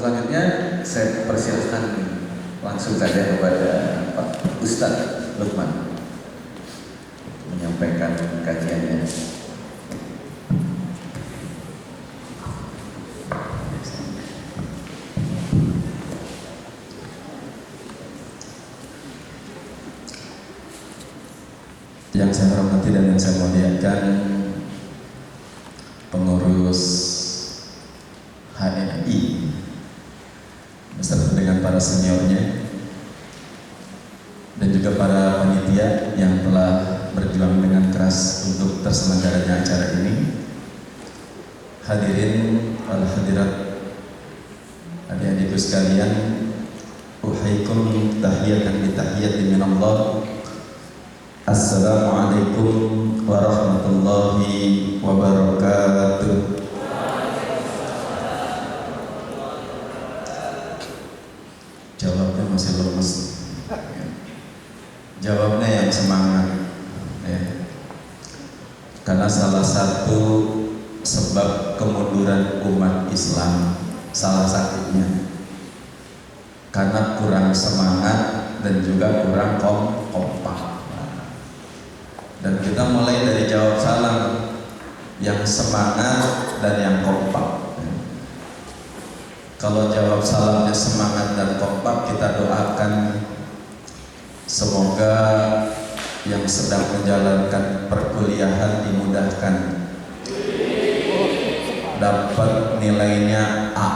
selanjutnya saya persilahkan langsung saja kepada Pak Ustadz Lukman menyampaikan kajiannya. Yang saya hormati dan yang saya muliakan pengurus HMI beserta dengan para seniornya dan juga para panitia yang telah berjuang dengan keras untuk terselenggaranya acara ini. Hadirin wal hadirat, adik-adikku sekalian, uhaikum tahiyatan bi tahiyatin minallah. Assalamualaikum warahmatullahi wabarakatuh. Jawabnya masih lemes. Jawabnya yang semangat ya. Karena salah satu sebab kemunduran umat Islam, salah satunya karena kurang semangat dan juga kurang kompak. Dan kita mulai dari jawab salam yang semangat dan yang kompak. Kalau jawab salamnya semangat dan kompak, kita doakan semoga yang sedang menjalankan perkuliahan dimudahkan, dapat nilainya A.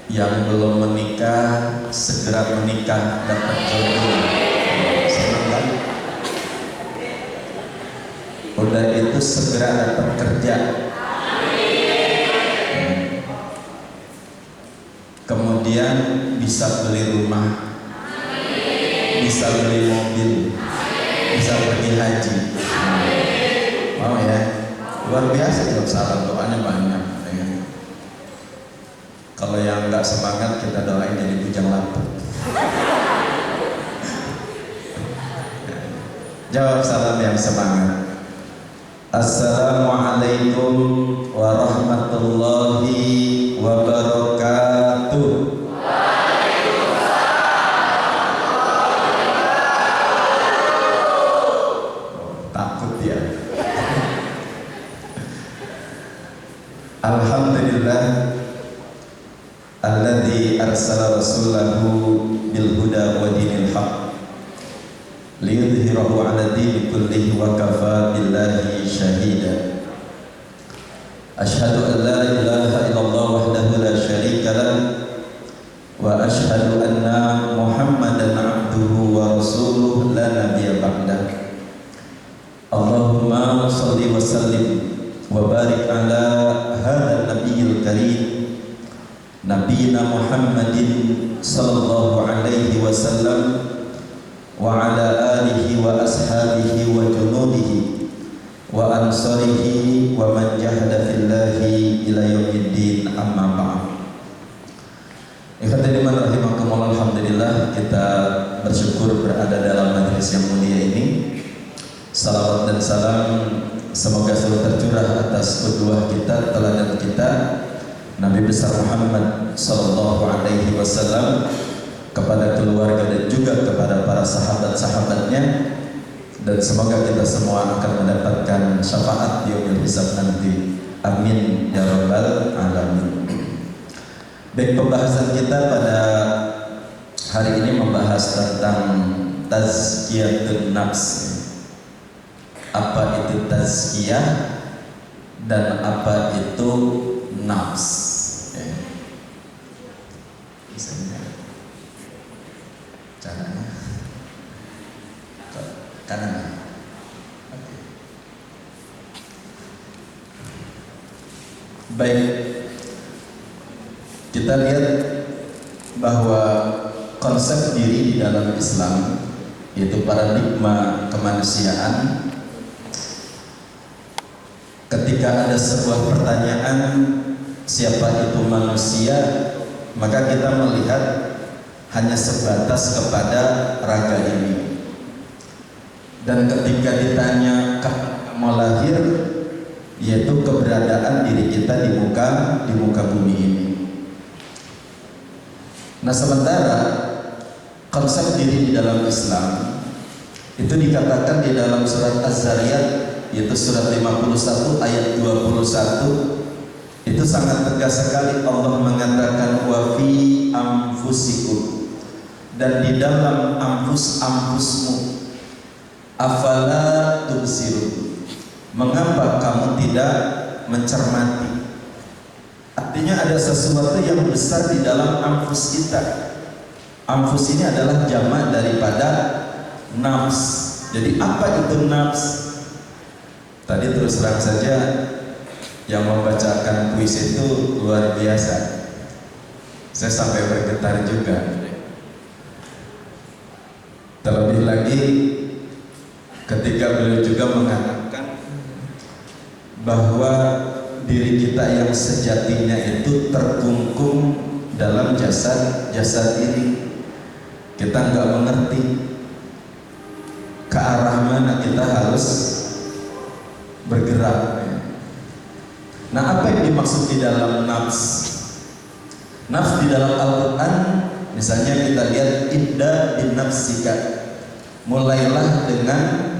Yang belum menikah segera menikah, dapat jodoh. Senang kan? Udah itu segera dapat kerja. Kemudian bisa beli rumah, bisa beli mobil, bisa pergi haji. Mau ya? Luar biasa jawab salam, doanya banyak. Kalau yang nggak semangat kita doain jadi bujang lapuk. Jawab salam yang semangat. Assalamualaikum warahmatullahi wabarakatuh. Takut ya. Alhamdulillah alladzi arsala rasulahu bil huda wa dinil haq liyudhhirahu 'ala dini kullihi wa kafa billahi syahida. Asyhadu an la ilaha illallah wahdahu la syarika lah wa asyhadu anna Muhammadan 'abduhu wa rasuluhu la nabiyya ba'dah. Allahumma shalli wa sallim wa barik 'ala hadzal nabiyil karim Nabiyina Muhammadin sallallahu alaihi wasallam wa ala alihi wa ashabihi wa junudihi wa ansarihi wa man jahada fillahi ila yaumiddin, amma ba'd. Ikhwaniman rahimakumullah, alhamdulillah kita bersyukur berada dalam majelis yang mulia ini. Salawat dan salam semoga selalu tercurah atas qudwah kita, teladan kita, Nabi besar Muhammad sallallahu alaihi wasallam, kepada keluarga dan juga kepada para sahabat-sahabatnya, dan semoga kita semua akan mendapatkan syafaat di yaumil hisab nanti. Amin ya rabbal alamin. Baik, pembahasan kita pada hari ini membahas tentang tazkiyatun nafs. Apa itu tazkiyah dan apa itu nafs? Bisa enggak? Caranya kanan. Okay. Baik, kita lihat bahwa konsep diri di dalam Islam, yaitu paradigma kemanusiaan. Ketika ada sebuah pertanyaan, siapa itu manusia, maka kita melihat hanya sebatas kepada raga ini. Dan ketika ditanya kapan kamu lahir, yaitu keberadaan diri kita di muka bumi ini. Nah, sementara konsep diri di dalam Islam itu dikatakan di dalam surat Az-Zariyat, yaitu surat 51 ayat 21, itu sangat tegas sekali. Allah mengatakan wa fi anfusikum, dan di dalam anfusmu, afala tubsirun, mengapa kamu tidak mencermati? Artinya ada sesuatu yang besar di dalam anfus kita. Anfus ini adalah jamak daripada nafs. Jadi apa itu nafs? Tadi terus terang saja, yang membacakan puisi itu luar biasa. Saya sampai bergetar juga. Terlebih lagi ketika beliau juga mengatakan bahwa diri kita yang sejatinya itu terkungkung dalam jasad ini. Kita nggak mengerti ke arah mana kita harus bergerak. Nah, apa yang dimaksud di dalam nafs? Nafs di dalam Al-Quran, misalnya kita lihat ibda bin nafsika, mulailah dengan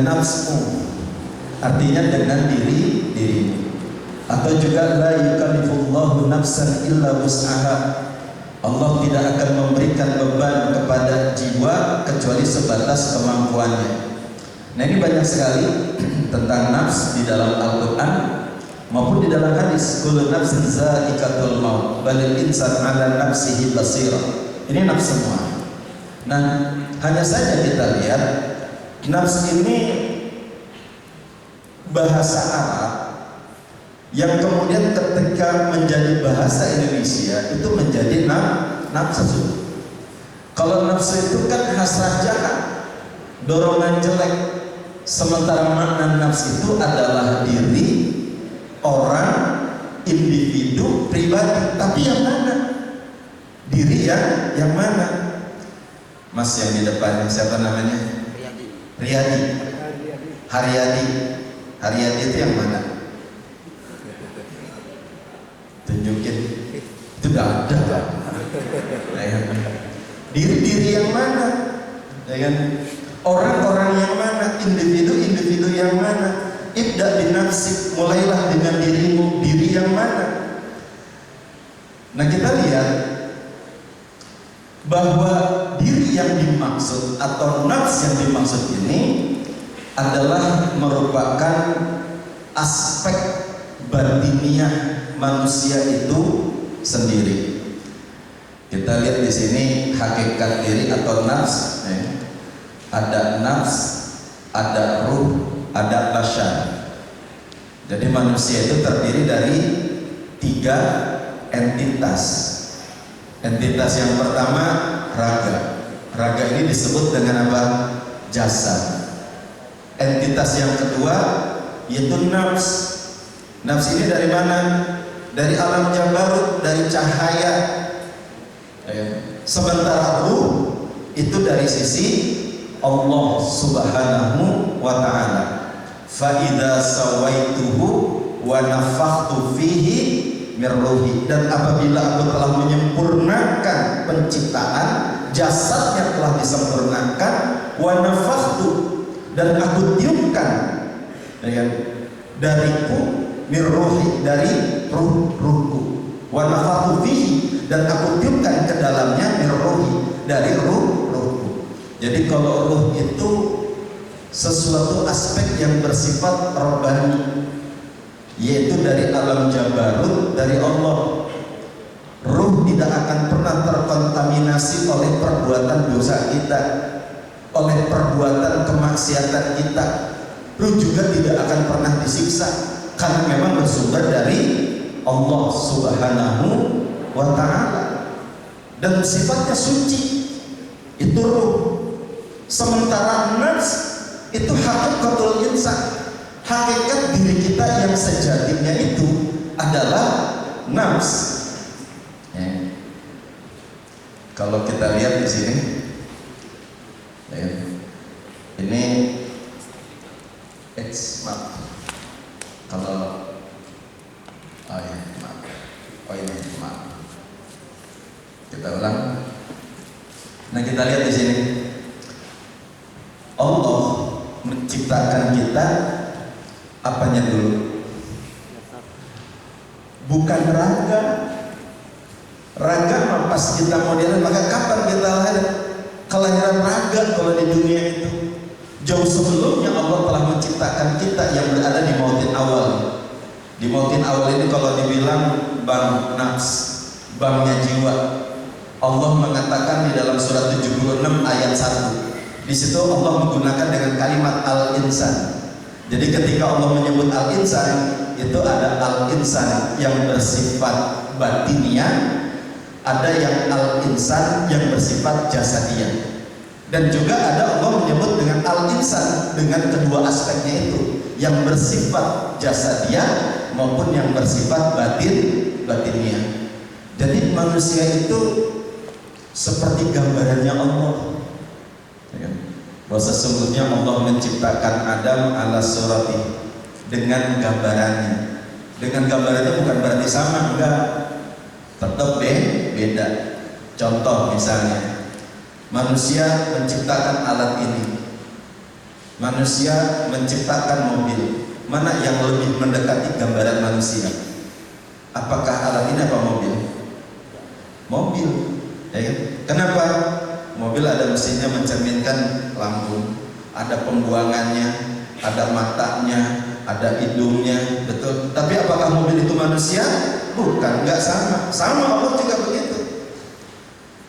nafsmu, artinya dengan dirimu. Atau juga la yukallifullahu nafsan illa wus'aha, Allah tidak akan memberikan beban kepada jiwa kecuali sebatas kemampuannya. Nah, ini banyak sekali tentang nafs di dalam Al-Quran maupun di dalam hadis. Kullu nafsin za'iqatul maut balil insan 'ala nafsihi basira. Ini nafs semua. Nah, hanya saja kita lihat nafs ini bahasa Arab yang kemudian ketika menjadi bahasa Indonesia itu menjadi nafsu. Kalau nafsu itu kan hasrat jahat, dorongan jelek. Sementara makna nafs itu adalah diri, orang, individu, pribadi. Tapi yang mana? Diri yang mana? Mas yang di depan siapa namanya? Riyadi. Haryadi itu yang mana? Tunjukin. Itu gak ada kan? Diri yang mana? Ya kan? Orang-orang yang mana? Individu yang mana? Ibda bin nafsik, mulailah dengan dirimu. Diri yang mana? Nah, kita lihat bahwa diri yang dimaksud atau nafs yang dimaksud ini adalah merupakan aspek batiniah manusia itu sendiri. Kita lihat di sini hakikat diri atau nafs. Ada nafs, ada ruh, ada basyar. Jadi manusia itu terdiri dari 3 entitas. Entitas yang pertama raga. Raga ini disebut dengan apa? Jasad. Entitas yang kedua yaitu nafs. Nafs ini dari mana? Dari alam jabarut, dari cahaya. Sementara ruh itu dari sisi Allah Subhanahu wa ta'ala. Fa idza sawaituhu wa nafakhtu fihi min ruhi, dan apabila aku telah menyempurnakan penciptaan, jasadnya telah disempurnakan, wa nafakhtu, dan aku tiupkan dariku min ruhi, dari ruhku, wa nafakhtu fihi, dan aku tiupkan ke dalamnya min ruhi, dari ruhku. Jadi kalau ruh itu sesuatu aspek yang bersifat robbani, yaitu dari alam jabarut, dari Allah. Ruh tidak akan pernah terkontaminasi oleh perbuatan dosa kita, oleh perbuatan kemaksiatan kita. Ruh juga tidak akan pernah disiksa karena memang bersumber dari Allah Subhanahu wa ta'ala, dan sifatnya suci. Itu ruh. Sementara nafs itu hakikatul insan, hakikat diri kita yang sejatinya itu adalah nafs. Kalau kita lihat di sini, ini maaf. Kalau oh ya, maaf. Oh ini maaf. Kita ulang. Nah, kita lihat di sini. Allah menciptakan kita apanya dulu? Bukan raga. Raga pas kita modern, maka kapan kita lahir? Kelahiran raga kalau di dunia itu. Jauh sebelumnya Allah telah menciptakan kita yang berada di mautin awal. Di mautin awal ini kalau dibilang bang nafs, bangnya jiwa. Allah mengatakan di dalam surat 76 ayat 1. Di situ Allah menggunakan dengan kalimat al-insan. Jadi ketika Allah menyebut al-insan, itu ada al-insan yang bersifat batiniah, ada yang al-insan yang bersifat jasadiah. Dan juga ada Allah menyebut dengan al-insan dengan kedua aspeknya itu, yang bersifat jasadiah maupun yang bersifat batiniah. Jadi manusia itu seperti gambarannya Allah. Bahwa sesungguhnya Allah menciptakan Adam ala surati, dengan gambarannya. Dengan gambarannya bukan berarti sama, enggak. Tetap beda. Contoh misalnya, manusia menciptakan alat ini, manusia menciptakan mobil. Mana yang lebih mendekati gambaran manusia? Apakah alat ini apa mobil? Mobil, ya kan? Kenapa? Mobil ada mesinnya mencerminkan lampu, ada pembuangannya, ada matanya, ada hidungnya, betul. Tapi apakah mobil itu manusia? Bukan, nggak sama. Sama Allah juga begitu.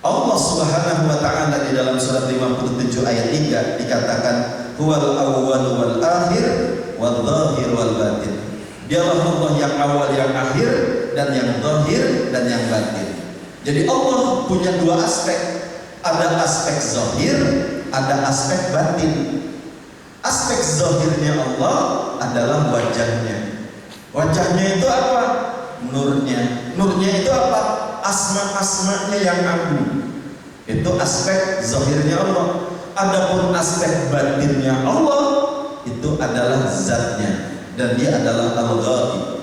Allah Subhanahu wa taala di dalam surat 57 ayat 3 dikatakan huwal awwal wal akhir wal zahir wal batin. Dialah Allah yang awal, yang akhir, dan yang zahir dan yang batin. Jadi Allah punya dua aspek. Ada aspek zahir, ada aspek batin. Aspek zahirnya Allah adalah wajahnya. Wajahnya itu apa? Nurnya. Nurnya itu apa? Asma-asmanya yang agung. Itu aspek zahirnya Allah. Adapun aspek batinnya Allah itu adalah zatnya, dan dia adalah al-ghaib.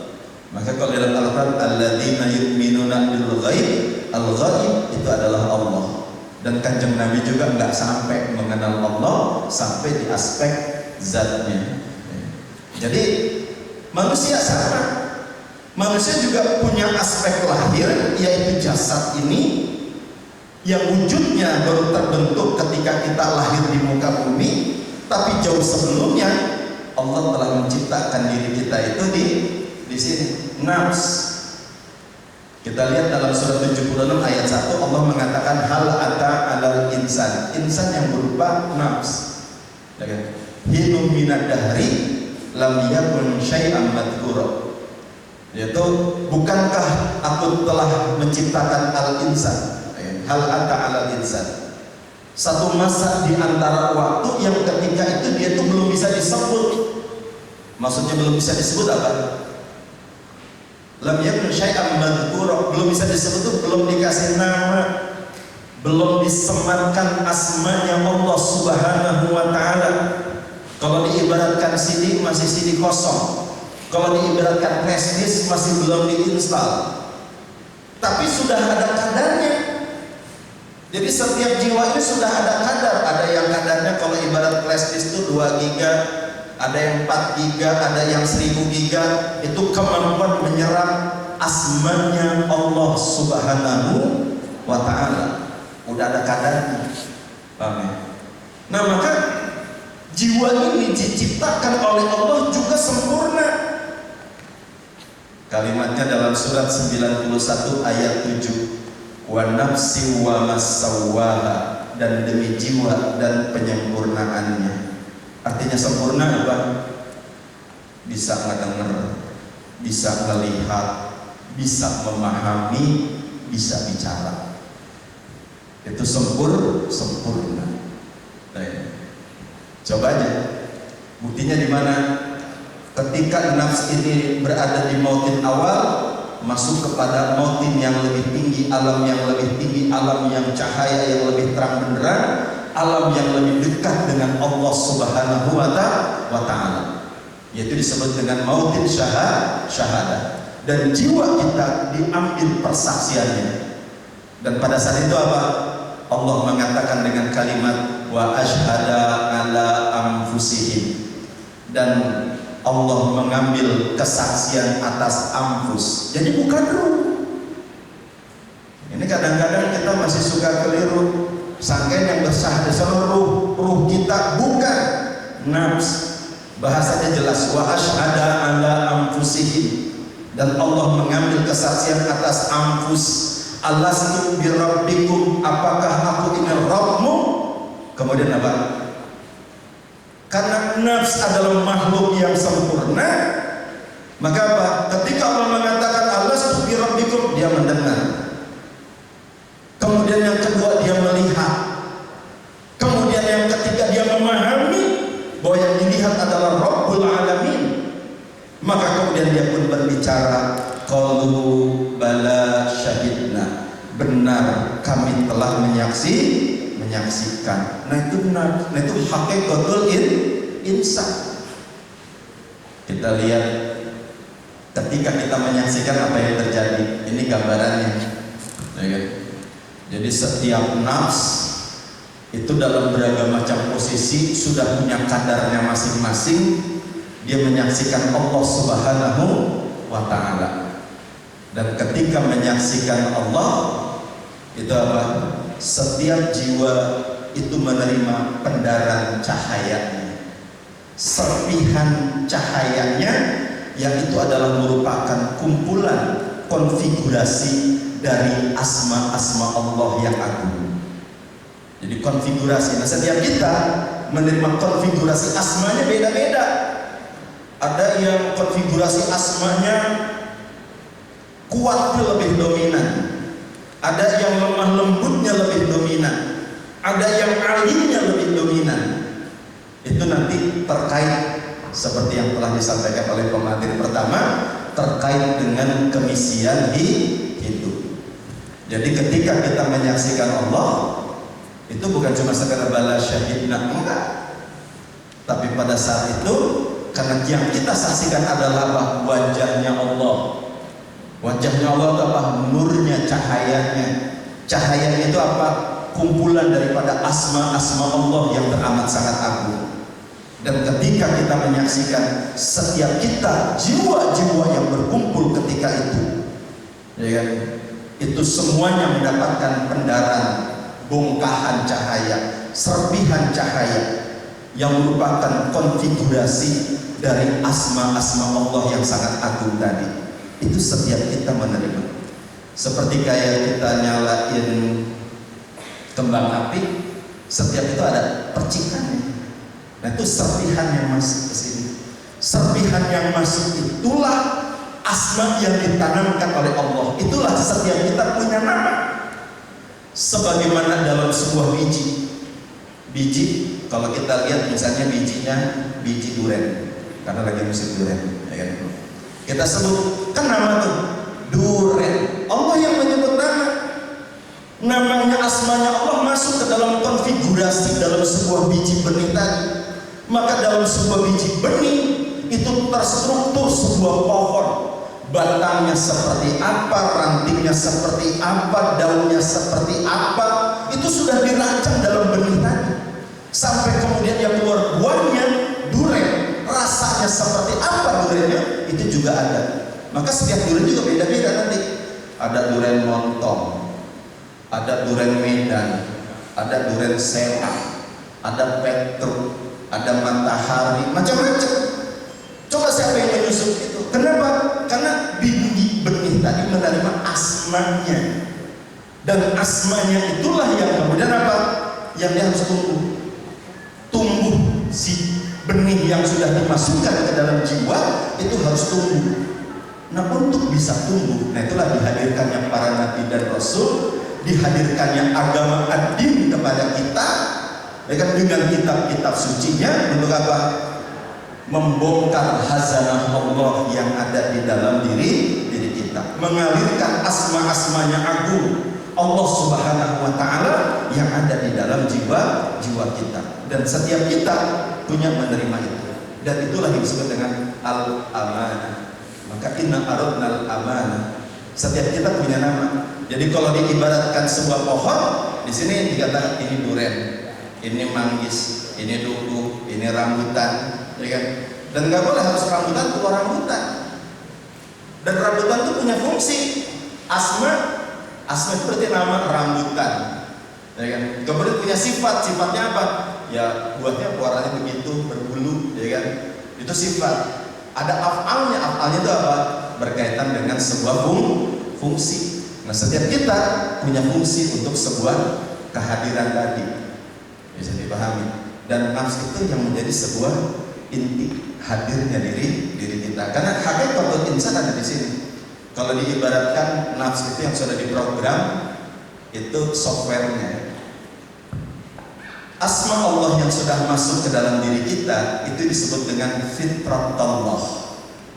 Maka kalau dalam Al-Quran alladzina yu'minuna bil ghaib, al-ghaib itu adalah Allah. Dan Kanjeng Nabi juga nggak sampai mengenal Allah sampai di aspek zatnya. Jadi manusia sama. Manusia juga punya aspek lahir, yaitu jasad ini yang wujudnya baru terbentuk ketika kita lahir di muka bumi. Tapi jauh sebelumnya Allah telah menciptakan diri kita itu di sini, nafs. Kita lihat dalam surat 76 ayat 1, Allah mengatakan hal ata alal insan, insan yang berupa nafs. Hinum minad dahri lam yakun syai'an madhkura. Yaitu bukankah aku telah menciptakan al-insan, hal ata alal insan, satu masa di antara waktu yang ketika itu dia itu belum bisa disebut. Maksudnya belum bisa disebut apa? Lam yakun syai'an madhkura, belum bisa disebut itu belum dikasih nama, belum disematkan asmanya Allah Subhanahu wa taala. Kalau diibaratkan CD masih CD kosong. Kalau diibaratkan flash disk masih belum diinstal. Tapi sudah ada kadarnya. Jadi setiap jiwa ini sudah ada kadar. Ada yang kadarnya kalau ibarat flash disk itu 2 giga, ada yang 4 giga, ada yang 1000 giga. Itu kemampuan menyerap asmanya Allah Subhanahu wa ta'ala. Udah ada kadarnya. Paham ya? Nah, maka jiwa ini diciptakan oleh Allah juga sempurna. Kalimatnya dalam surat 91 ayat 7, wa nafsi wa masawwaha, dan demi jiwa dan penyempurnaannya. Artinya sempurna apa? Bisa ngedenger, bisa melihat, bisa memahami, bisa bicara. Itu sempurna. Coba aja. Buktinya di mana? Ketika nafs ini berada di mautin awal, masuk kepada mautin yang lebih tinggi, alam yang lebih tinggi, alam yang cahaya yang lebih terang benderang, alam yang lebih dekat dengan Allah Subhanahu wa ta'ala. yaitu disebut dengan mautin syahadah. Dan jiwa kita diambil persaksiannya. Dan pada saat itu apa? Allah mengatakan dengan kalimat wa asyhada ala anfusihim, dan Allah mengambil kesaksian atas anfus. Jadi bukan ruh. Ini kadang-kadang kita masih suka keliru. Sangkain yang bersyahadat seluruh ruh kita, bukan nafs. Bahasanya jelas wa asyhada ala anfusihim, dan Allah mengambil kesaksian atas anfus. Alastu bi rabbikum, apakah aku ini Rabbmu? Kemudian apa? Karena nafs adalah makhluk yang sempurna, maka apa? Ketika Allah mengatakan alastu bi rabbikum, dia mendengar. Kemudian yang kedua dia melihat. Kemudian yang ketiga dia memahami bahwa yang dilihat adalah Rabbul Alamin. Maka kemudian dia pun berbicara, qalu bala syahidna, benar kami telah menyaksikan. Nah itu benar, nah itu hakikatul insan. Kita lihat ketika kita menyaksikan apa yang terjadi. Ini gambarannya, ya kan? Jadi setiap nafs itu dalam beragam macam posisi sudah punya kadarnya masing-masing. Dia menyaksikan Allah Subhanahu wa Ta'ala. Dan ketika menyaksikan Allah, itu apa? Setiap jiwa itu menerima pendaran cahayanya, serpihan cahayanya, yang itu adalah merupakan kumpulan konfigurasi dari asma-asma Allah yang agung. Jadi konfigurasi. Nah, setiap kita menerima konfigurasi asmanya beda-beda. Ada yang konfigurasi asmanya kuatnya lebih dominan, ada yang lemah lembutnya lebih dominan, ada yang alimnya lebih dominan. Itu nanti terkait seperti yang telah disampaikan oleh pemateri pertama, terkait dengan kemisian hidup. Jadi ketika kita menyaksikan Allah, itu bukan cuma sekedar bala syahidna, enggak. Tapi pada saat itu, karena yang kita saksikan adalah apa? Wajahnya Allah. Wajahnya Allah itu apa? Nurnya, cahayanya. Cahayanya itu apa? Kumpulan daripada asma-asma Allah yang teramat sangat agung. Dan ketika kita menyaksikan, setiap kita, jiwa-jiwa yang berkumpul ketika itu, ya kan? Itu semuanya mendapatkan pendaran, bongkahan cahaya, serpihan cahaya, yang merupakan konfigurasi dari asma-asma Allah yang sangat agung tadi. Itu setiap kita menerima. Seperti kayak kita nyalain kembang api, setiap itu ada percikannya. Nah itu serpihan yang masuk ke sini. Serpihan yang masuk itulah asma yang ditanamkan oleh Allah. Itulah setiap kita punya nama. Sebagaimana dalam sebuah biji, kalau kita lihat misalnya bijinya biji duren, karena lagi musim duren, ya kan? Kita sebut kan nama tuh duren. Allah yang menyebut nama. Namanya, asmanya Allah masuk ke dalam konfigurasi dalam sebuah biji benih tadi. Maka dalam sebuah biji benih itu terstruktur sebuah pohon. Batangnya seperti apa, rantingnya seperti apa, daunnya seperti apa, itu sudah dirancang dalam benih tadi. Sampai kemudian yang keluar buahnya duren, rasanya seperti apa durennya, itu juga ada. Maka setiap duren juga beda-beda nanti. Ada duren montong, ada duren Medan, ada duren Sela, ada Petruk, ada Matahari, macam-macam. Coba siapa yang menyusup itu? Kenapa? Karena biji benih tadi menerima asmanya, dan asmanya itulah yang kemudian apa? Yang dia harus tumbuh si benih yang sudah dimasukkan ke dalam jiwa itu harus tumbuh. Nah untuk bisa tumbuh, nah itulah dihadirkannya para nabi dan rasul, dihadirkannya agama ad-din kepada kita, ya kan, dengan kitab-kitab sucinya untuk apa? Membongkar hazanah Allah yang ada di dalam diri kita, mengalirkan asma-asmanya agung Allah Subhanahu wa Ta'ala yang ada di dalam jiwa kita. Dan setiap kita punya menerima itu. dan itulah yang disebut dengan al-amanah. Maka inna aradna al-amanah. Setiap kita punya nama. Jadi kalau diibaratkan sebuah pohon, di sini dikatakan ini duren, ini manggis, ini duku, ini rambutan, ya kan? Dan nggak boleh harus rambutan keluar rambutan. Dan rambutan itu punya fungsi. Asma itu berarti nama rambutan, ya kan? Kemudian punya sifat, sifatnya apa? Ya buahnya warnanya begitu berbulu, ya kan? Itu sifat. Ada afalnya, afalnya itu apa? Berkaitan dengan sebuah fungsi. Nah setiap kita punya fungsi untuk sebuah kehadiran tadi, bisa dipahami. Dan nafsu itu yang menjadi sebuah inti hadirnya diri kita. Karena hakikatul insan ada di sini. Kalau diibaratkan nafsu itu yang sudah diprogram, itu softwarenya. Asma Allah yang sudah masuk ke dalam diri kita itu disebut dengan fitratullah.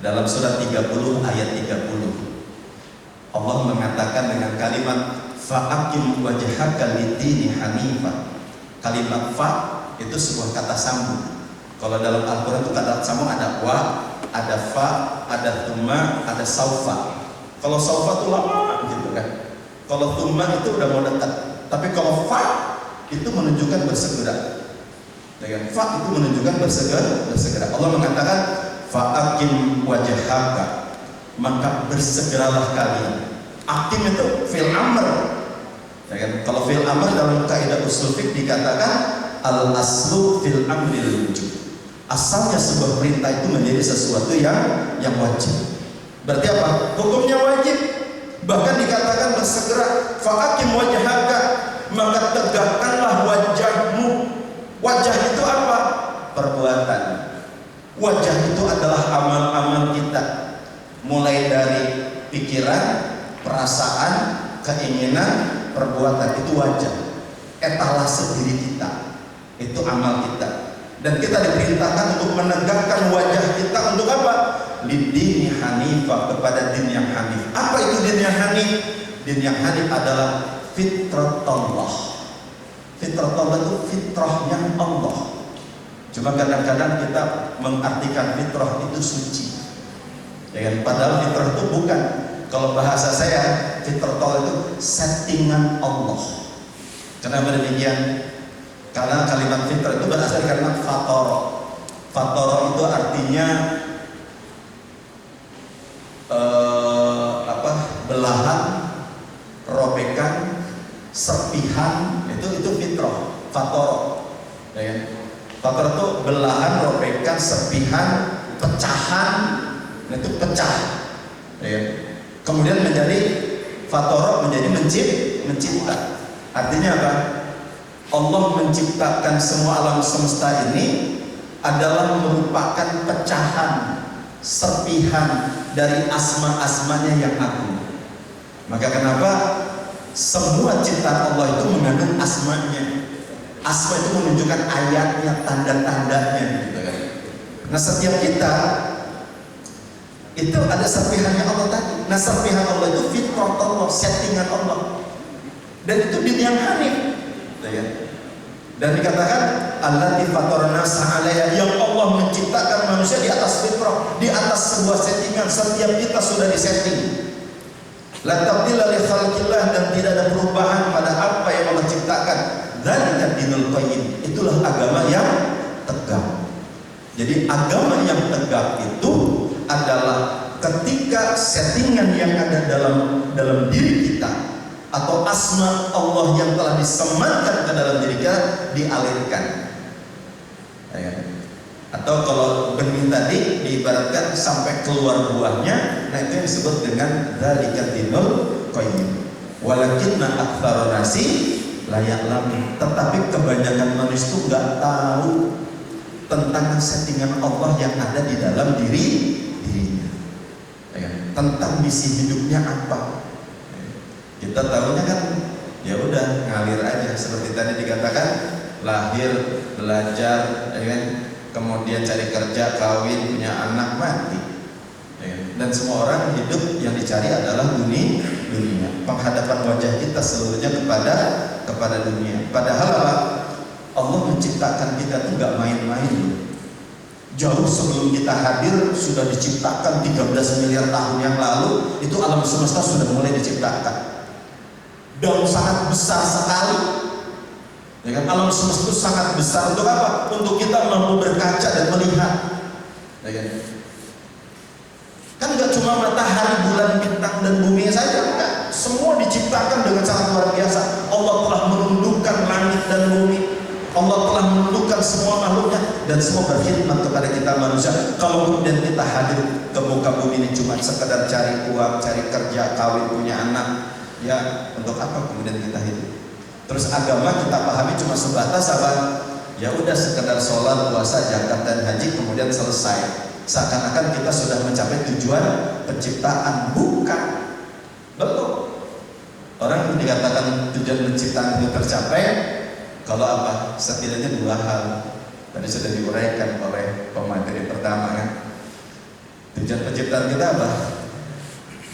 Dalam surah 30 ayat 30 Allah mengatakan dengan kalimat fa'akim wajhaka lid-dini hanifah. Kalimat fa itu sebuah kata sambung. Kalau dalam Al-Quran itu kata sambung ada wa, ada fa, ada thumma, ada saufa. Kalau saufa itu lama gitu kan. Kalau thumma itu udah mau dekat. Tapi kalau fa itu menunjukkan bersegera. Dengan fa itu menunjukkan bersegera. Allah mengatakan fa'akim wajhaka, maka bersegeralah kalian. Akim itu fil amr, ya kan? Kalau fil amr dalam kaidah usul fiqh dikatakan al aslu fil amril wujub. Asalnya sebuah perintah itu menjadi sesuatu yang wajib. Berarti apa? Hukumnya wajib. Bahkan dikatakan bersegera. Fa'akim wajhaka, maka tegakkanlah wajahmu. Wajah itu apa? Perbuatan. Wajah itu adalah amal-amal kita, mulai dari pikiran, perasaan, keinginan, perbuatan. Itu wajah, etalase diri kita, itu amal kita. Dan kita diperintahkan untuk menegakkan wajah kita untuk apa? Lid-dini hanifah, kepada din yang hanif. Apa itu din yang hanif? Din yang hanif adalah fitratullah. Fitratullah itu fitrahnya Allah. Cuma kadang-kadang kita mengartikan fitrah itu suci, ya kan? Padahal fitrah itu bukan. Kalau bahasa saya, fitrah itu settingan Allah. Kenapa demikian? Karena kalimat fitrah itu berasal dari kalimat fatoro. Fatoro itu artinya belahan, robekan, serpihan. Itu fitrah. Fatoro, ya kan? Fatoro itu belahan, robekan, serpihan, pecahan. Nah, itu pecah, ya kan? Kemudian menjadi fatoro, menjadi mencipta. Artinya apa? Allah menciptakan semua alam semesta ini adalah merupakan pecahan, serpihan dari asma-asmanya yang agung. Maka kenapa semua ciptaan Allah itu mengandung asmanya? Asma itu menunjukkan ayatnya, tanda-tandanya, gitu kan? Nah setiap kita itu ada serpihannya Allah tadi. Nah serpihan Allah itu fitrah Allah, settingan Allah. Dan itu din yang hanif, ya. Dan dikatakan allati fatarna sa'alaya, yang Allah menciptakan manusia di atas fitrah, di atas sebuah settingan. Setiap kita sudah disetting. La tabdila li khalqillah, dan tidak ada perubahan pada apa yang Allah ciptakan. Dzalika dinul qayyim, itulah agama yang tegak. Jadi agama yang tegak itu adalah ketika settingan yang ada dalam diri kita atau asma Allah yang telah disematkan ke dalam diri kita dialirkan, ya. Atau kalau benih tadi diibaratkan sampai keluar buahnya, nah itu yang disebut dengan dzalika dinul qayyim. Walakinna aktsarun nasi la ya'lamun, tetapi kebanyakan manusia itu nggak tahu tentang settingan Allah yang ada di dalam dirinya, ya. Tentang misi hidupnya apa. Kita tahunya kan ya udah ngalir aja, seperti tadi dikatakan lahir, belajar, ya kan? Kemudian cari kerja, kawin, punya anak, mati, ya kan? Dan semua orang hidup yang dicari adalah dunia. Penghadapan wajah kita seluruhnya kepada dunia. Padahal apa? Allah menciptakan kita tuh nggak main-main. Jauh sebelum kita hadir sudah diciptakan 13 miliar tahun yang lalu, itu alam semesta sudah mulai diciptakan. Dan sangat besar sekali. Ya kan? Alam semesta itu sangat besar. Untuk apa? Untuk kita mampu berkaca dan melihat. Ya kan? Kan nggak cuma matahari, bulan, bintang, dan bumi saja, enggak. Semua diciptakan dengan sangat luar biasa. Allah telah menundukkan langit dan bumi. Allah telah menundukkan semua makhluknya dan semua berkhidmat kepada kita manusia. Kalau kemudian kita hadir ke muka bumi ini cuma sekedar cari uang, cari kerja, kawin, punya anak, ya untuk apa kemudian kita hidup? Terus agama kita pahami cuma sebatas apa? Ya udah sekedar sholat, puasa, zakat dan haji kemudian selesai. Seakan-akan kita sudah mencapai tujuan penciptaan. Bukan, belum. Orang dikatakan tujuan penciptaan itu tercapai kalau apa? Setidaknya dua hal. Tadi sudah diuraikan oleh pemateri pertama kan. Tujuan penciptaan kita apa?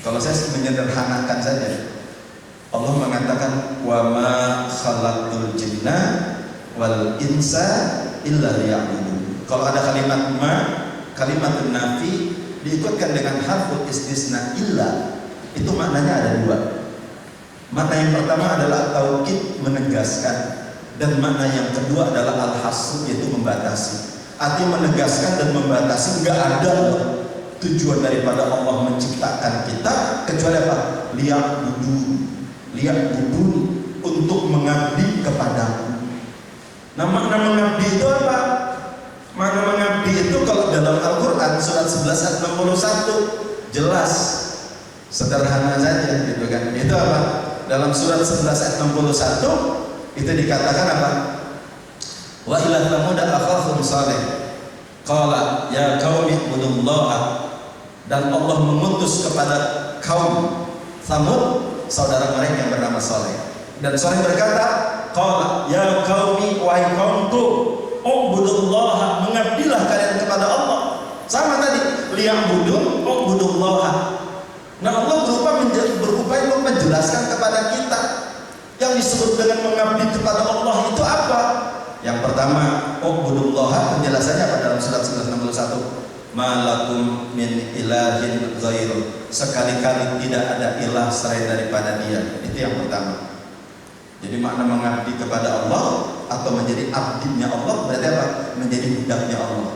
Kalau saya menyederhanakan saja, Allah mengatakan wa ma khalaqtul jinna wal insa illa liya'budun. Kalau ada kalimat ma, kalimat nafi diikutkan dengan harful istisna illa, itu maknanya ada dua. Makna yang pertama adalah taukid, menegaskan, dan makna yang kedua adalah al-hasr, yaitu membatasi. Artinya menegaskan dan membatasi. Enggak ada tujuan daripada Allah menciptakan kita kecuali apa? Liya'budun, untuk mengabdi kepadamu. Nah, makna mengabdi itu apa? Makna mengabdi itu kalau dalam Al-Quran surat 11 ayat 61 jelas, sederhana saja gitu kan. Itu apa? Dalam surat 11 ayat 61 itu dikatakan apa? Wa ila thamud akhahum salih qala ya qaumi ibudullaha, dan Allah mengutus kepada kaum Thamud saudara mereka yang bernama Saleh, dan Saleh berkata qala ya qaumi, wahai kaumku, ubudullaha, mengabdilah kalian kepada Allah. Sama tadi liya'budun, ubudullaha. Nah, Allah berupaya untuk menjelaskan kepada kita yang disebut dengan mengabdi kepada Allah itu apa. Yang pertama, ubudullaha, penjelasannya apa dalam surat 1961? Malakum min ilahin ghairu, sekali-kali tidak ada ilah selain daripada Dia. Itu yang pertama. Jadi makna mengabdi kepada Allah atau menjadi abdinya Allah berarti apa? Menjadi budaknya Allah.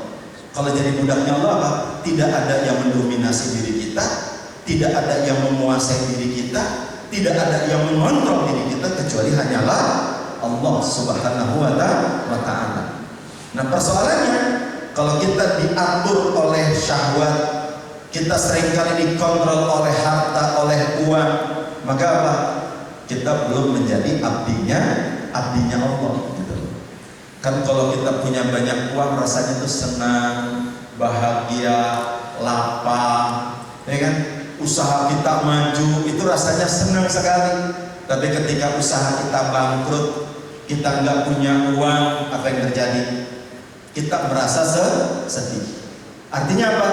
Kalau jadi budaknya Allah apa? Tidak ada yang mendominasi diri kita, tidak ada yang menguasai diri kita, tidak ada yang mengontrol diri kita kecuali hanyalah Allah Subhanahu wa ta'ala. Nah, persoalannya kalau kita diatur oleh syahwat, kita seringkali dikontrol oleh harta, oleh uang, maka apa? Kita belum menjadi abdinya Allah gitu. Kan kalau kita punya banyak uang rasanya tuh senang, bahagia, lapang, ya kan? Usaha kita maju itu rasanya senang sekali. Tapi ketika usaha kita bangkrut, kita nggak punya uang, apa yang terjadi? Kita merasa sedih. Artinya apa?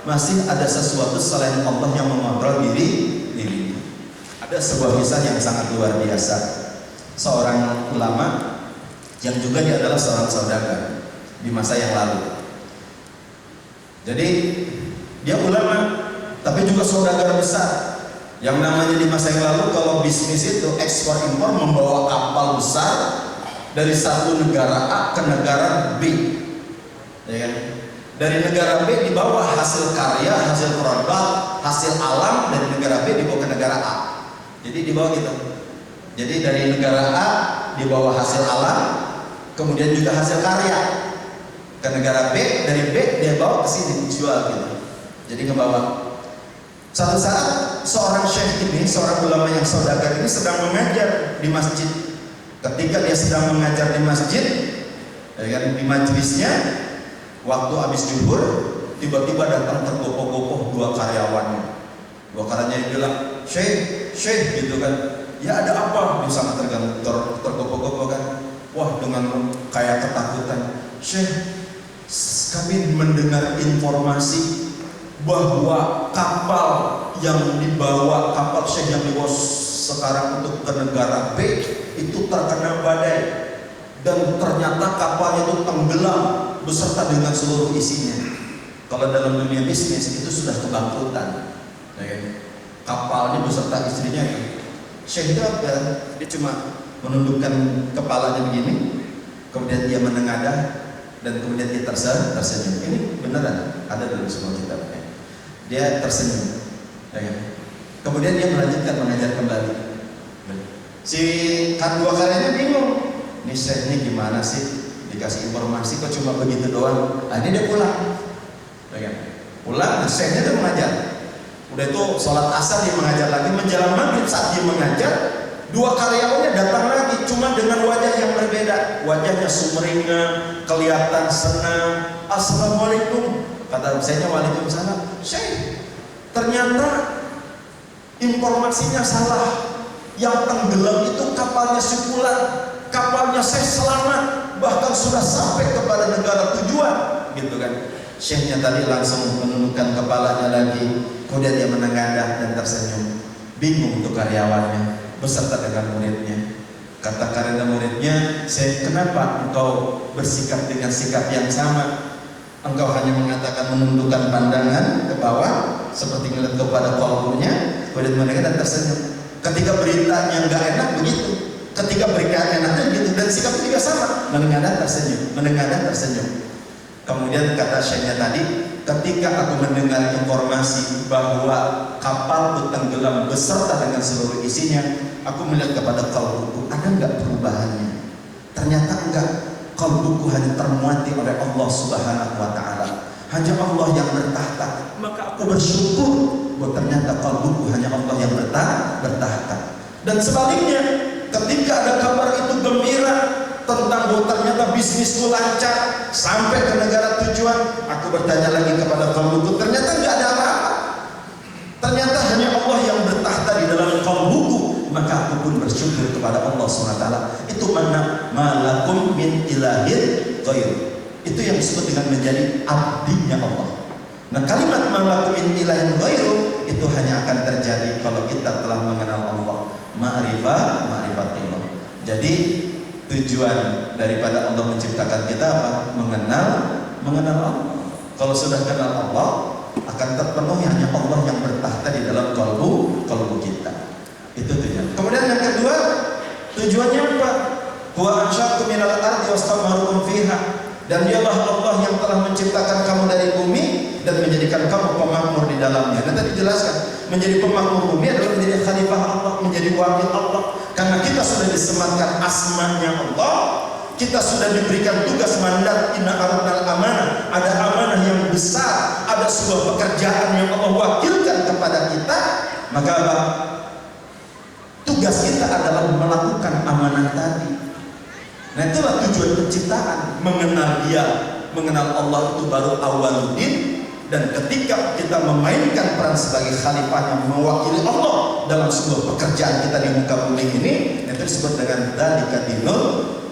Masih ada sesuatu selain Allah yang mengontrol diri. Ada sebuah kisah yang sangat luar biasa. Seorang ulama yang juga dia adalah seorang saudagar di masa yang lalu. Jadi dia ulama tapi juga saudagar besar. Yang namanya di masa yang lalu kalau bisnis itu ekspor impor, membawa kapal besar dari satu negara A ke negara B, ya kan? Dari negara B dibawa hasil karya, hasil produk, hasil alam dari negara B dibawa ke negara A. Jadi dibawa gitu. Jadi dari negara A dibawa hasil alam, kemudian juga hasil karya ke negara B, dari B dia bawa ke sini dijual gitu. Jadi ngebawa. Satu saat seorang syekh ini, seorang ulama yang saudagar ini sedang mengajar di masjid. Ketika dia sedang mengajar di masjid, ya kan, di majelisnya, waktu habis zuhur, tiba-tiba datang tergopoh-gopoh dua karyawannya. Dua karyawannya bilang, Syekh gitu kan. Ya ada apa? Dia sangat tergopoh-gopoh kan. Wah, dengan kayak ketakutan. Syekh, kami mendengar informasi bahwa kapal yang dibawa, kapal Syekh yang dibawa sekarang untuk ke negara B itu terkena badai, dan ternyata kapalnya itu tenggelam beserta dengan seluruh isinya. Kalau dalam dunia bisnis itu sudah kebangkrutan, ya kan? Kapalnya beserta istrinya itu. Syekh itu apa? Dia cuma menundukkan kepalanya begini, kemudian dia menengadah, dan kemudian dia tersenyum. Ini beneran ada dalam semua kitabnya. Dia tersenyum, ya kan? Kemudian dia melanjutkan mengajar kembali. Si kedua karyanya bingung, ini Syekhnya gimana sih? Dikasih informasi kok cuma begitu doang. Akhirnya dia pulang. Pulang, Syekhnya itu mengajar. Udah itu sholat asar dia mengajar lagi, menjelang maghrib saat dia mengajar, dua karyawannya datang lagi, cuma dengan wajah yang berbeda. Wajahnya sumringah, kelihatan senang. Assalamualaikum, kata Syekhnya. Waalaikumsalam. Syekh, ternyata informasinya salah. Yang tenggelam itu kapalnya Syukulan, kapalnya Syekh selamat, bahkan sudah sampai kepada negara tujuan, gitu kan. Syekhnya tadi langsung menundukkan kepalanya lagi, kemudian dia menengadah dan tersenyum. Bingung untuk karyawannya beserta dengan muridnya. Kata karena muridnya, Syekh, kenapa engkau bersikap dengan sikap yang sama? Engkau hanya mengatakan menundukkan pandangan ke bawah seperti melihat kepada kalbunya, kemudian menengadah dan tersenyum. Ketika beritanya nggak enak begitu, ketika berita enaknya begitu, dan sikapnya juga sama, menengadah tersenyum. Kemudian kata Syekhnya tadi, ketika aku mendengar informasi bahwa kapal tenggelam beserta dengan seluruh isinya, aku melihat kepada kalbuku, ada nggak perubahannya? Ternyata enggak. Kalbuku hanya termuati oleh Allah Subhanahu wa Ta'ala. Hanya Allah yang bertahta. Maka aku bersyukur bahwa ternyata kalbuku hanya Allah yang bertahta. Dan sebaliknya, ketika ada kabar itu gembira tentang bahwa ternyata bisnisku lancar sampai ke negara tujuan, aku bertanya lagi kepada kalbuku, ternyata nggak ada apa-apa. Ternyata hanya Allah yang bertahta di dalam kalbuku, maka aku pun bersyukur kepada Allah SWT. Itu mana malakum min ilahin ghair. Itu yang disebut dengan menjadi abdinya Allah. Nah, kalimat malakum min ilahin ghair itu hanya akan terjadi kalau kita telah mengenal Allah. Ma'rifatillah. Jadi tujuan daripada Allah menciptakan kita apa? Mengenal Allah. Kalau sudah kenal Allah, akan terpenuhi hanya Allah yang bertahta di dalam kalbu kita. Itu tujuan. Kemudian yang kedua, tujuannya apa? Huwa ansya'akum minal ardi wastamharukum fiha. Dan dialah Allah yang telah menciptakan kamu dari bumi dan menjadikan kamu pemakmur di dalamnya. Dan tadi dijelaskan, menjadi pemakmur bumi adalah menjadi khalifah Allah, menjadi wakil Allah. Karena kita sudah disematkan asmanya Allah, kita sudah diberikan tugas mandat, inna aradnal amanah, ada amanah yang besar, ada sebuah pekerjaan yang Allah wakilkan kepada kita. Maka apa? Tugas kita adalah melakukan amanah tadi. Nah, itulah tujuan penciptaan, mengenal Dia, mengenal Allah itu baru awwaluddin. Dan ketika kita memainkan peran sebagai khalifah yang mewakili Allah dalam sebuah pekerjaan kita di muka bumi ini, itu disebut dengan dzalika dinul